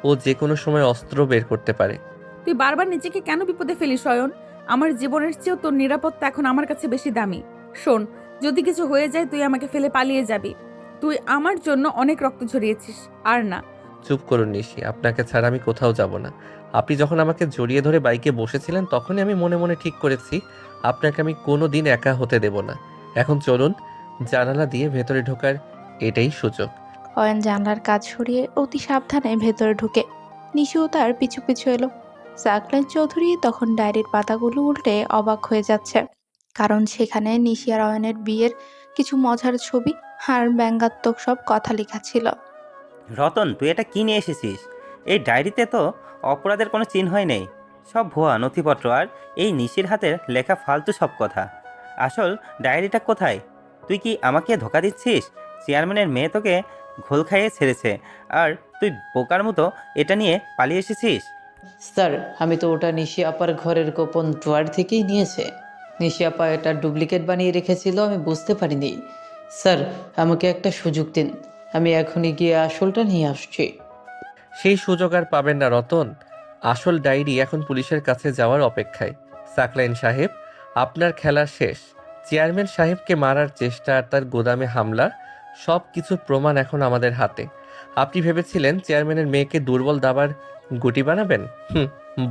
ও যে কোনো সময় অস্ত্র বের করতে পারে। তুই বারবার নিজেকে কেন বিপদে ফেলিস অয়ন? আমার জীবনের চেয়েও তোর নিরাপত্তা এখন আমার কাছে বেশি দামি। শোন, যদি কিছু হয়ে যায় তুই আমাকে ফেলে পালিয়ে যাবি। তুই আমার জন্য অনেক রক্ত ঝরিয়েছিস, আর না। চুপ করুন নিশি, আপনাকে ছাড়া আমি কোথাও যাব না। আপনি যখন আমাকে জড়িয়ে ধরে বাইকে বসেছিলেন তখনই আমি মনে মনে ঠিক করেছি আপনাকে আমি কোনো দিন একা হতে দেব না। এখন চলুন, জানালা দিয়ে ভেতরে ঢোকার এটাই সুযোগ। অয়ন জানলার কাজ সরিয়ে অতি সাবধানে ভেতরে ঢুকে নিশিও তার পিছু পিছু এলো। সাকলাইন চৌধুরী তখন ডায়েরির পাতাগুলো উল্টে অবাক হয়ে যাচ্ছে, কারণ সেখানে নিশি আর অয়নের বিয়ের কিছু মজার ছবি আর ব্যঙ্গাত্মক সব কথা লেখা ছিল। রতন, তুই এটা কি নিয়ে এসেছিস? এই ডায়েরিতে তো অপরাধের কোনো চিহ্নই নেই, সব ভুয়া নথিপত্র আর এই নিশির হাতের লেখা ফালতু সব কথা। আসল ডায়েরিটা কোথায়? তুই কি আমাকে ধোকা দিচ্ছিস? চেয়ারম্যানের মেয়ে তোকে ঘোল খাইয়ে ছেড়েছে আর তুই বোকার মতো এটা নিয়ে পালিয়ে এসেছিস? স্যার, আমি তো ওটা নিশি আপার ঘরের গোপন ড্রয়ার থেকেই নিয়েছে। নিশি আপা এটা ডুপ্লিকেট বানিয়ে রেখেছিল, আমি বুঝতে পারিনি। স্যার, আমাকে একটা সুযোগ দিন, আমি এখনই গিয়ে আসলটা নিয়ে আসছি। সেই সুযোগ আর পাবেন না রতন। আসল ডায়েরি এখন পুলিশের কাছে যাওয়ার অপেক্ষায়। সাকলাইন সাহেব, আপনার খেলা শেষ। চেয়ারম্যান সাহেবকে মারার চেষ্টা আর তার গোদামে হামলা, সব কিছুর প্রমাণ এখন আমাদের হাতে। আপনি ভেবেছিলেন চেয়ারম্যানের মেয়েকে দুর্বল দাবার গুটি বানাবেন?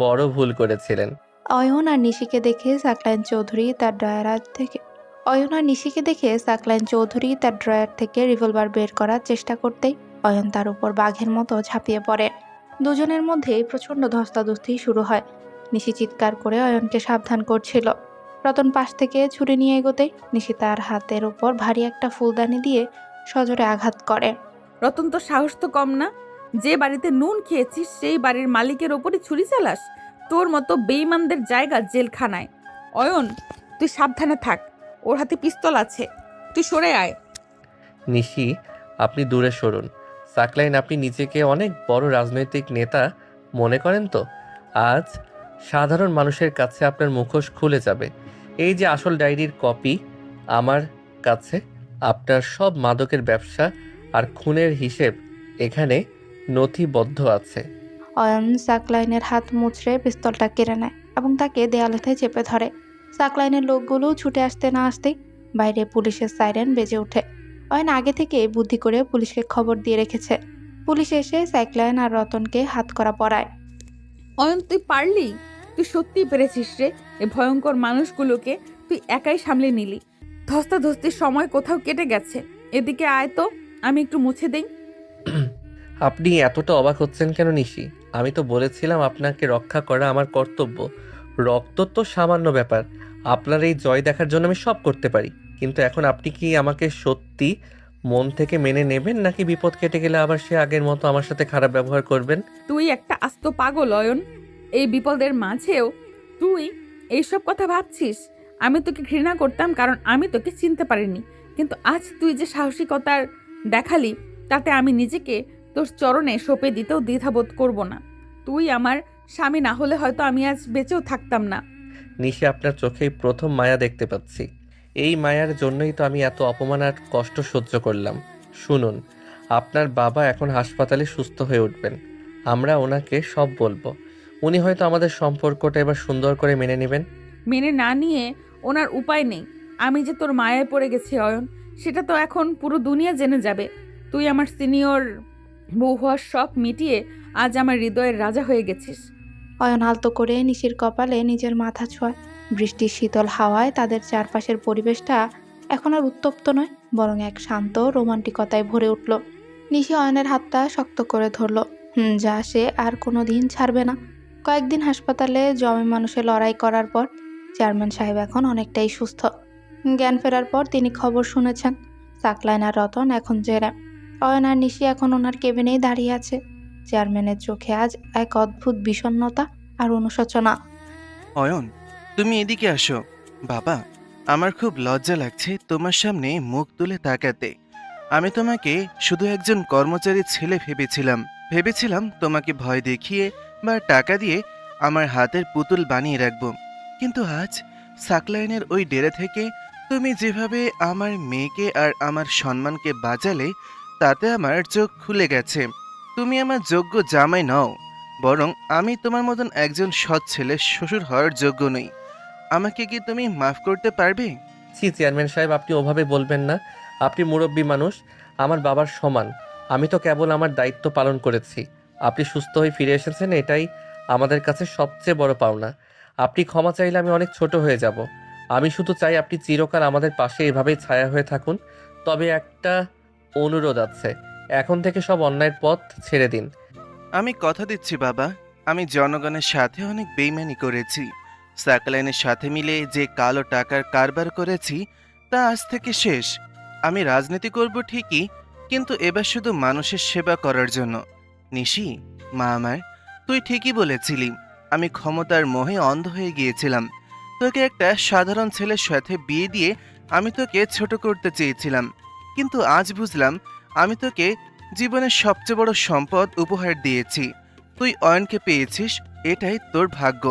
বড় ভুল করেছিলেন। অয়ন আর নিশিকে দেখে সাকলাইন চৌধুরী তার ড্রয়ার থেকে রিভলভার বের করার চেষ্টা করতেই অয়ন তার উপর বাঘের মতো ঝাঁপিয়ে পড়ে। দুজনের মধ্যে প্রচণ্ড ধস্তাধস্তি শুরু হয়। নিশি চিৎকার করে অয়নকে সাবধান করছিল। রতন পাশ থেকে ছুরি নিয়ে এগোতেই নিশি তার হাতের উপর ভারী একটা ফুলদানি দিয়ে সজোরে আঘাত করে। রতন, তো সাহস তো কম না। যে বাড়িতে নুন খেয়েছিস সেই বাড়ির মালিকের ওপরই ছুরি চালাস? তোর মতো বেঈমানদের জায়গা জেলখানায়। অয়ন, তুই সাবধানে থাক, ওর হাতে পিস্তল আছে, তুই সরে আয়। নিশি, আপনি দূরে সরুন। সাকলাইন, আপনি নিজেকে অনেক বড় রাজনৈতিক নেতা মনে করেন তো? আজ সাধারণ মানুষের কাছে আপনার মুখোশ খুলে যাবে। এই যে আসল ডায়েরির কপি আমার কাছে, আপনার সব মাদকের ব্যবসা আর খুনের হিসেব এখানে নথিবদ্ধ আছে। অয়ন সাকলাইনের হাত মুচড়ে পিস্তলটা কেড়ে নেয় এবং তাকে দেয়ালেতে চেপে ধরে। সাকলাইনের লোকগুলো ছুটে আসতে না আসতেই বাইরে পুলিশের সাইরেন বেজে ওঠে। অয়ন আগে থেকে বুদ্ধি করে পুলিশকে খবর দিয়ে রেখেছে। পুলিশ এসে সাকলাইন আর রতনকে হাতকড়া পরায়। অয়ন, তুই পারলি, তুই সত্যিই পেরেছিস রে। এ ভয়ঙ্কর মানুষগুলোকে তুই একাই সামলে নিলি। ধস্তাধস্তির সময় কোথাও কেটে গেছে। এদিকে আয় তো, আমি একটু মুছে দেই। আপনি এতটা অবাক হচ্ছেন কেন নিশি? আমি তো বলেছিলাম আপনাকে রক্ষা করা আমার কর্তব্য। রক্ত তো সামান্য ব্যাপার। আপনার এই জয় দেখার জন্য আমি সব করতে পারি। কিন্তু এখন আপনি কি আমাকে সত্যি মন থেকে মেনে নেবেন, নাকি বিপদ কেটে গেলে আবার সে আগের মতো আমার সাথে খারাপ ব্যবহার করবেন? তুই একটা আস্ত পাগল অয়ন। এই বিপদের মাঝেও তুই এইসব কথা ভাবছিস? আমি তোকে ঘৃণা করতাম কারণ আমি তোকে চিনতে পারিনি, কিন্তু আজ তুই যে সাহসিকতার দেখালি তাতে আমি নিজেকে তোর চরণে সঁপে দিতেও দ্বিধাবোধ করব না। তুই আমার স্বামী না হলে হয়তো আমি আজ বেঁচেও থাকতাম না। নিশি, আপনার চোখেই প্রথম মায়া দেখতে পাচ্ছি। এই মায়ার জন্যই তো আমি এত অপমান আর কষ্ট সহ্য করলাম। শুনুন, আপনার বাবা এখন হাসপাতালে সুস্থ হয়ে উঠবেন। আমরা ওনাকে সব বলবো। উনি হয়তো আমাদের সম্পর্কটা এবার সুন্দর করে মেনে নেবেন। মেনে না নিয়ে ওনার উপায় নেই। আমি যে তোর মায়ায় পড়ে গেছি অয়ন, সেটা তো এখন পুরো দুনিয়া জেনে যাবে। তুই আমার সিনিয়র বউ হওয়ার শখ মিটিয়ে আজ আমার হৃদয়ের রাজা হয়ে গেছিস। অয়ন আলতো করে নিশির কপালে নিজের মাথা ছোঁয়। বৃষ্টির শীতল হাওয়ায় তাদের চারপাশের পরিবেশটা এখন আর উত্তপ্ত নয়, বরং এক শান্ত রোমান্টিকতায় ভরে উঠল। নিশি অয়নের হাতটা শক্ত করে ধরল, যা সে আর কোনো দিন ছাড়বে না। কয়েকদিন হাসপাতালে জমে মানুষের লড়াই করার পর চেয়ারম্যান সাহেব এখন অনেকটাই সুস্থ। জ্ঞান ফেরার পর তিনি খবর শুনেছেন সাকলাইন আর রতন এখন জেলে। অয়ন আর নিশি এখন ওনার কেবিনেই দাঁড়িয়ে আছে। চেয়ারম্যানের চোখে আজ এক অদ্ভুত বিষণ্ণতা আর অনুশোচনা। অয়ন, তুমি এদিকে আসো। বাবা, আমার খুব লজ্জা লাগছে তোমার সামনে মুখ তুলে তাকাতে। আমি তোমাকে শুধু একজন কর্মচারী ছেলে ভেবেছিলাম তোমাকে ভয় দেখিয়ে বা টাকা দিয়ে আমার হাতের পুতুল বানিয়ে রাখবো। কিন্তু আজ সাকলাইনের ওই ডেরে থেকে তুমি যেভাবে আমার মেয়েকে আর আমার সম্মানকে বাঁচালে, তাতে আমার চোখ খুলে গেছে। তুমি আমার যোগ্য জামাই নও, বরং আমি তোমার মতন একজন সৎ ছেলে শ্বশুর হওয়ার যোগ্য নই। আমাকে কি তুমি মাফ করতে পারবে? ছি চেয়ারম্যান সাহেব, আপনি ওভাবে বলবেন না। আপনি মুরব্বী মানুষ, আমার বাবার সমান। আমি তো কেবল আমার দায়িত্ব পালন করেছি। আপনি সুস্থ হয়ে ফিরে এসেছেন, এটাই আমাদের কাছে সবচেয়ে বড় পাওনা। আপনি ক্ষমা চাইলে আমি অনেক ছোট হয়ে যাব। আমি শুধু চাই আপনি চিরকাল আমাদের পাশে এভাবেই ছায়া হয়ে থাকুন। তবে একটা অনুরোধ আছে, এখন থেকে সব অন্যায়ের পথ ছেড়ে দিন। আমি কথা দিচ্ছি বাবা, আমি জনগণের সাথে অনেক বেইমানি করেছি। সাকলাইনের সাথে মিলে যে কালো টাকার কারবার করেছি তা আজ থেকে শেষ। আমি রাজনীতি করব ঠিকই, কিন্তু এবার শুধু মানুষের সেবা করার জন্য। নিশি, মা আমার, তুই ঠিকই বলেছিলি। আমি ক্ষমতার মোহে অন্ধ হয়ে গিয়েছিলাম। তোকে একটা সাধারণ ছেলের সাথে বিয়ে দিয়ে আমি তোকে ছোট করতে চেয়েছিলাম, কিন্তু আজ বুঝলাম আমি তোকে জীবনের সবচেয়ে বড় সম্পদ উপহার দিয়েছি। তুই অয়নকে পেয়েছিস, এটাই তোর ভাগ্য।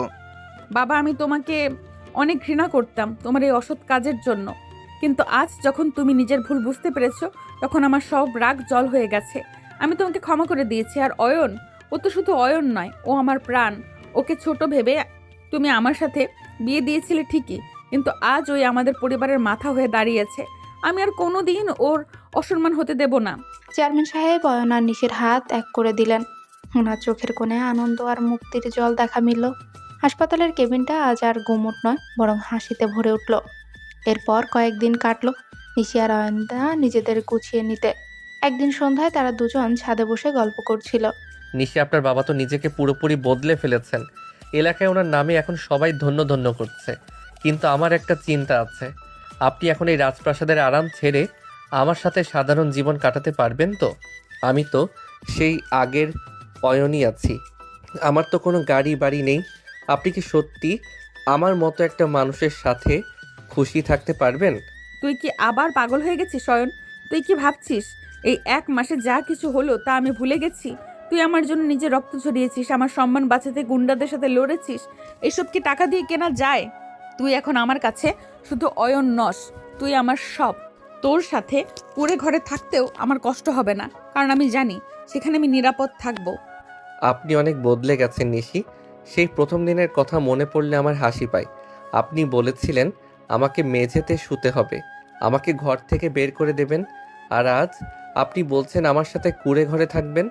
বাবা, আমি তোমাকে অনেক ঘৃণা করতাম তোমার এই অসৎ কাজের জন্য, কিন্তু আজ যখন তুমি নিজের ভুল বুঝতে পেরেছো তখন আমার সব রাগ জল হয়ে গেছে। আমি তোমাকে ক্ষমা করে দিয়েছি। আর অয়ন, ও তো শুধু অয়ন নয়, ও আমার প্রাণ। ওকে ছোট ভেবে তুমি আমার সাথে বিয়ে দিয়েছিলে ঠিকই, কিন্তু আজ ওই আমাদের পরিবারের মাথা হয়ে দাঁড়িয়েছে। আমি আর কোনোদিন ওর অসম্মান হতে দেব না। চেয়ারম্যান সাহেব অয়ন আর নিশির হাত এক করে দিলেন। ওনার চোখের কোণে আনন্দ আর মুক্তির জল দেখা মিলল। হাসপাতালের কেবিনটা আজ আর গুমোট নয়, বরং হাসিতে ভরে উঠল। এরপর কয়েকদিন কাটলো নিশি আর অয়নদা নিজেদের গুছিয়ে নিতে। একদিন সন্ধ্যায় তারা দুজন ছাদে বসে গল্প করছিল। নিশি, আপনার বাবা তো নিজেকে পুরোপুরি বদলে ফেলেছেন। এলাকায় ওনার নামে এখন সবাই ধন্য ধন্য করছে, কিন্তু আমার একটা চিন্তা আছে। আপনি এখন এই রাজপ্রাসাদের আরাম ছেড়ে আমার সাথে সাধারণ জীবন কাটাতে পারবেন তো? আমি তো সেই আগের অয়নই আছি। আমার তো কোনো গাড়ি বাড়ি নেই। আপনি কি সত্যি আমার মতো একটা মানুষের সাথে খুশি থাকতে পারবেন? তুই কি আবার পাগল হয়ে গেছিস অয়ন? তুই কি ভাবছিস এই 1 মাসে যা কিছু হলো তা আমি ভুলে গেছি? তুই আমার জন্য নিজের রক্ত ঝরিয়েছিস, আমার সম্মান বাঁচাতে গুন্ডাদের সাথে লড়েছিস। এসব কি টাকা দিয়ে কেনা যায়? তুই এখন আমার কাছে শুধু অয়ন নস, তুই আমার সব। তোর সাথে পুরে ঘরে থাকতেও আমার কষ্ট হবে না, কারণ আমি জানি সেখানে আমি নিরাপদ থাকবো। আপনি অনেক বদলে গেছেন নিশি। সেই প্রথম দিনের কথা মনে পড়লে আমার হাসি পায়। আপনি বলেছিলেন আমাকে মেঝেতে শুতে হবে, আমাকে ঘর থেকে বের করে দেবেন, আর আজ আপনি বলছেন আমার সাথে কুঁড়ে ঘরে থাকবেন।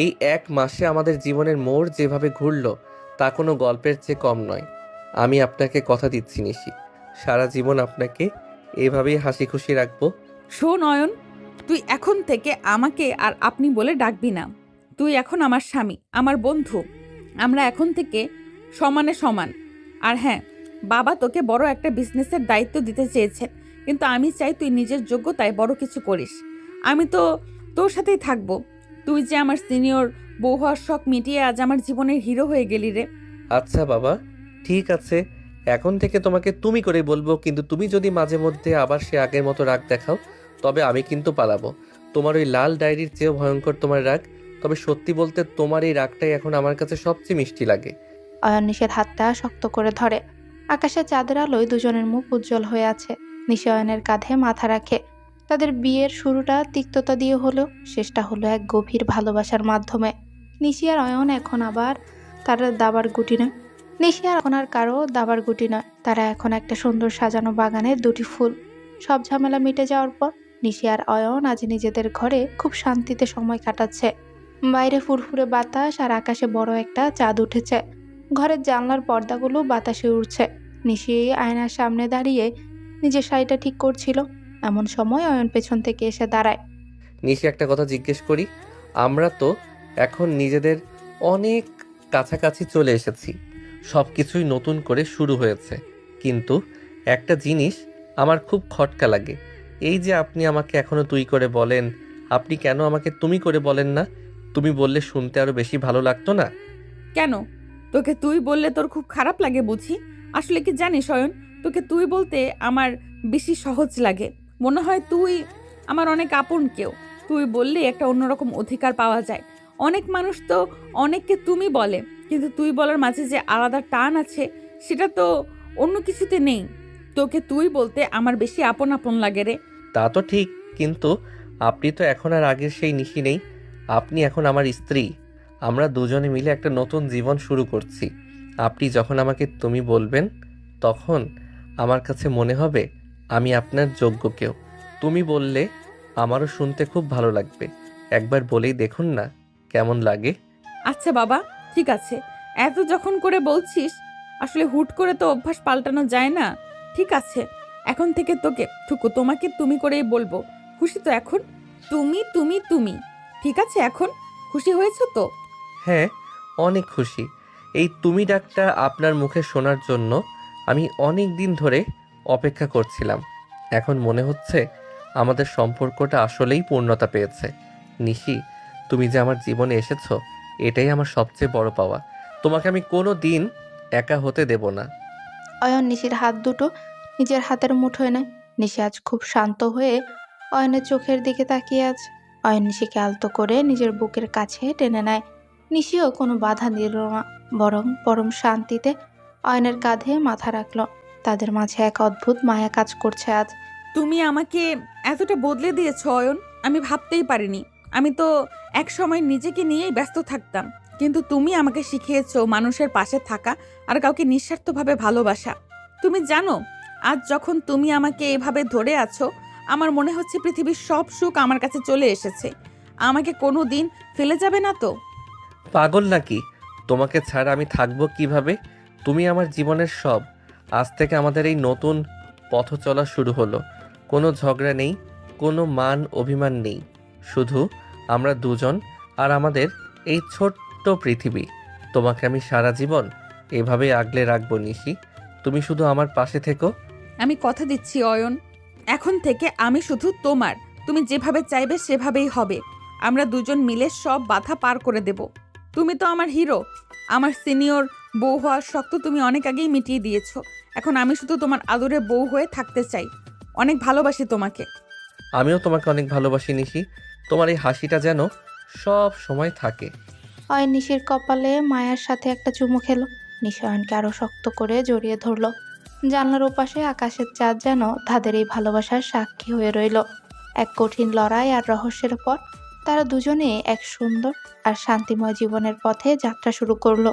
এই 1 মাসে আমাদের জীবনের মোড় যেভাবে ঘুরলো তা কোনো গল্পের চেয়ে কম নয়। আমি আপনাকে কথা দিচ্ছি নিশি, সারা জীবন আপনাকে এভাবেই হাসি খুশি রাখবো। শোন অয়ন, তুই এখন থেকে আমাকে আর আপনি বলে ডাকবি না। তুই এখন আমার স্বামী, আমার বন্ধু। আমরা এখন থেকে সমানে সমান। আর হ্যাঁ, বাবা তোকে বড় একটা বিজনেসের দায়িত্ব দিতে চেয়েছেন, কিন্তু আমি চাই তুই নিজের যোগ্যতায় বড় কিছু করিস। আমি তো তোর সাথেই থাকবো। তুই যে আমার সিনিয়র বউ হওয়ার শখ মিটিয়ে আজ আমার জীবনের হিরো হয়ে গেলি রে। আচ্ছা বাবা, ঠিক আছে, এখন থেকে তোমাকে তুমি করে বলবো, কিন্তু তুমি যদি মাঝে মধ্যে আবার সে আগের মতো রাগ দেখাও তবে আমি কিন্তু পালাবো। তোমার ওই লাল ডায়েরির চেয়েও ভয়ঙ্কর তোমার রাগ। তবে সত্যি বলতে তোমার এই রাগটাই এখন আমার কাছে সবচেয়ে মিষ্টি লাগে। অয়ন নিশির হাতটা শক্ত করে ধরে। আকাশের চাঁদের আলোয় দুজনের মুখ উজ্জ্বল হয়ে আছে। নিশি অয়নের কাঁধে মাথা রাখে। তাদের বিয়ের শুরুটা তিক্ততা দিয়ে হলো, শেষটা হলো এক গভীর ভালোবাসার মাধ্যমে। নিশি আর অয়ন এখন আবার তারা দাবার গুটি নয়। নিশি আর এখন আর কারো দাবার গুটি নয়, তারা এখন একটা সুন্দর সাজানো বাগানের 2টি ফুল। সব ঝামেলা মিটে যাওয়ার পর নিশি আর অয়ন আজ নিজেদের ঘরে খুব শান্তিতে সময় কাটাচ্ছে। বাইরে ফুরফুরে বাতাস আর আকাশে বড় একটা চাঁদ উঠেছে। ঘরের জানলার পর্দাগুলো বাতাসে উড়ছে। নিশি আয়নার সামনে দাঁড়িয়ে নিজের শাড়িটা ঠিক করছিল। এমন সময় অয়ন পেছন থেকে এসে দাঁড়ায়। নিশি, একটা কথা জিজ্ঞেস করি? আমরা তো এখন নিজেদের অনেক কাছাকাছি চলে এসেছি, সব কিছুই নতুন করে শুরু হয়েছে, কিন্তু একটা জিনিস আমার খুব খটকা লাগে। এই যে আপনি আমাকে এখনো তুই করে বলেন, আপনি কেন আমাকে তুমি করে বলেন না? তুমি বললে শুনতে আরো বেশি ভালো লাগতো না? কেন তোকে তুই বললে তোর খুব খারাপ লাগে বুঝি? আসলে কি জানিস অয়ন, তোকে তুই বলতে আমার বেশি সহজ লাগে। মনে হয় তুই আমার অনেক আপন কেউ। তুই বললে একটা অন্যরকম অধিকার পাওয়া যায়। অনেক মানুষ তো অনেককে তুমি বলে, কিন্তু তুই বলার মাঝে যে আলাদা টান আছে সেটা তো অন্য কিছুতে নেই। তোকে তুই বলতে আমার বেশি আপন আপন লাগে রে। তা তো ঠিক, কিন্তু আপনি তো এখন আর আগের সেই নিশি নেই। আপনি এখন আমার স্ত্রী। আমরা দুজনে মিলে একটা নতুন জীবন শুরু করছি। আপনি যখন আমাকে তুমি বলবেন তখন আমার কাছে মনে হবে আমি আপনার যোগ্য কেউ। তুমি বললে আমারও শুনতে খুব ভালো লাগবে। একবার বলেই দেখুন না কেমন লাগে। আচ্ছা বাবা, ঠিক আছে, এত যখন করে বলছিস, আসলে হুট করে তো অভ্যাস পাল্টানো যায় না। ঠিক আছে, এখন থেকে তোমাকে তুমি করেই বলবো। খুশি তো এখন? তুমি তুমি তুমি ঠিক আছে, এখন খুশি হয়েছো তো? হ্যাঁ, অনেক খুশি। এই তুমি ডাকটা আপনার মুখে শোনার জন্য আমি অনেক দিন ধরে অপেক্ষা করছিলাম। এখন মনে হচ্ছে আমাদের সম্পর্কটা আসলেই পূর্ণতা পেয়েছে। নিশি, তুমি যে আমার জীবনে এসেছো এটাই আমার সবচেয়ে বড় পাওয়া। তোমাকে আমি কোনো দিন একা হতে দেব না। অয়ন নিশির হাত দুটো নিজের হাতের মুঠোয় নেয়। নিশি আজ খুব শান্ত হয়ে অয়নের চোখের দিকে তাকিয়ে আছে। অয়ন নিশিকে আলতো করে নিজের বুকের কাছে টেনে নেয়। নিশিও কোনো বাধা দিল না, বরং পরম শান্তিতে অয়নের কাঁধে মাথা রাখল। তাদের মাঝে এক অদ্ভুত মায়া কাজ করছে আজ। তুমি আমাকে এতটা বদলে দিয়েছ অয়ন, আমি ভাবতেই পারিনি। আমি তো এক সময় নিজেকে নিয়েই ব্যস্ত থাকতাম, কিন্তু তুমি আমাকে শিখিয়েছো মানুষের পাশে থাকা আর কাউকে নিঃস্বার্থভাবে ভালোবাসা। তুমি জানো, আজ যখন তুমি আমাকে এভাবে ধরে আছো, আমার মনে হচ্ছে পৃথিবীর সব সুখ আমার কাছে চলে এসেছে। আমাকে কোনো দিন ফেলে যাবে না তো? পাগল নাকি? তোমাকে ছাড়া আমি থাকবো কিভাবে? তুমি আমার জীবনের সব। আজ থেকে আমাদের এই নতুন পথ চলা শুরু হলো। কোনো ঝগড়া নেই, কোনো মান অভিমান নেই, শুধু আমরা দুজন আর আমাদের এই ছোট্ট পৃথিবী। তোমাকে আমি সারা জীবন এভাবেই আগলে রাখবো নিশি। তুমি শুধু আমার পাশে থেকো। আমি কথা দিচ্ছি অয়ন, এখন থেকে আমি শুধু তোমার। তুমি যেভাবে চাইবে সেভাবেই হবে। আমরা দুজন মিলে সব বাধা পার করে দেব। তুমি তো আমার হিরো। আমার সিনিয়র বউ হওয়ার শখ তো তুমি অনেক আগেই মিটিয়ে দিয়েছো। এখন আমি শুধু তোমার আদরে বউ হয়ে থাকতে চাই। অনেক ভালোবাসি তোমাকে। আমিও তোমাকে অনেক ভালোবাসি নিশি। তোমার এই হাসিটা যেন সব সময় থাকে। অয়ন নিশির কপালে মায়ার সাথে একটা চুমু খেলো। নিশি অয়নকে আরো শক্ত করে জড়িয়ে ধরলো। জানলার ওপাশে আকাশের চাঁদ যেন তাদের এই ভালোবাসার সাক্ষী হয়ে রইল। এক কঠিন লড়াই আর রহস্যের পর তারা দুজনে এক সুন্দর আর শান্তিময় জীবনের পথে যাত্রা শুরু করলো।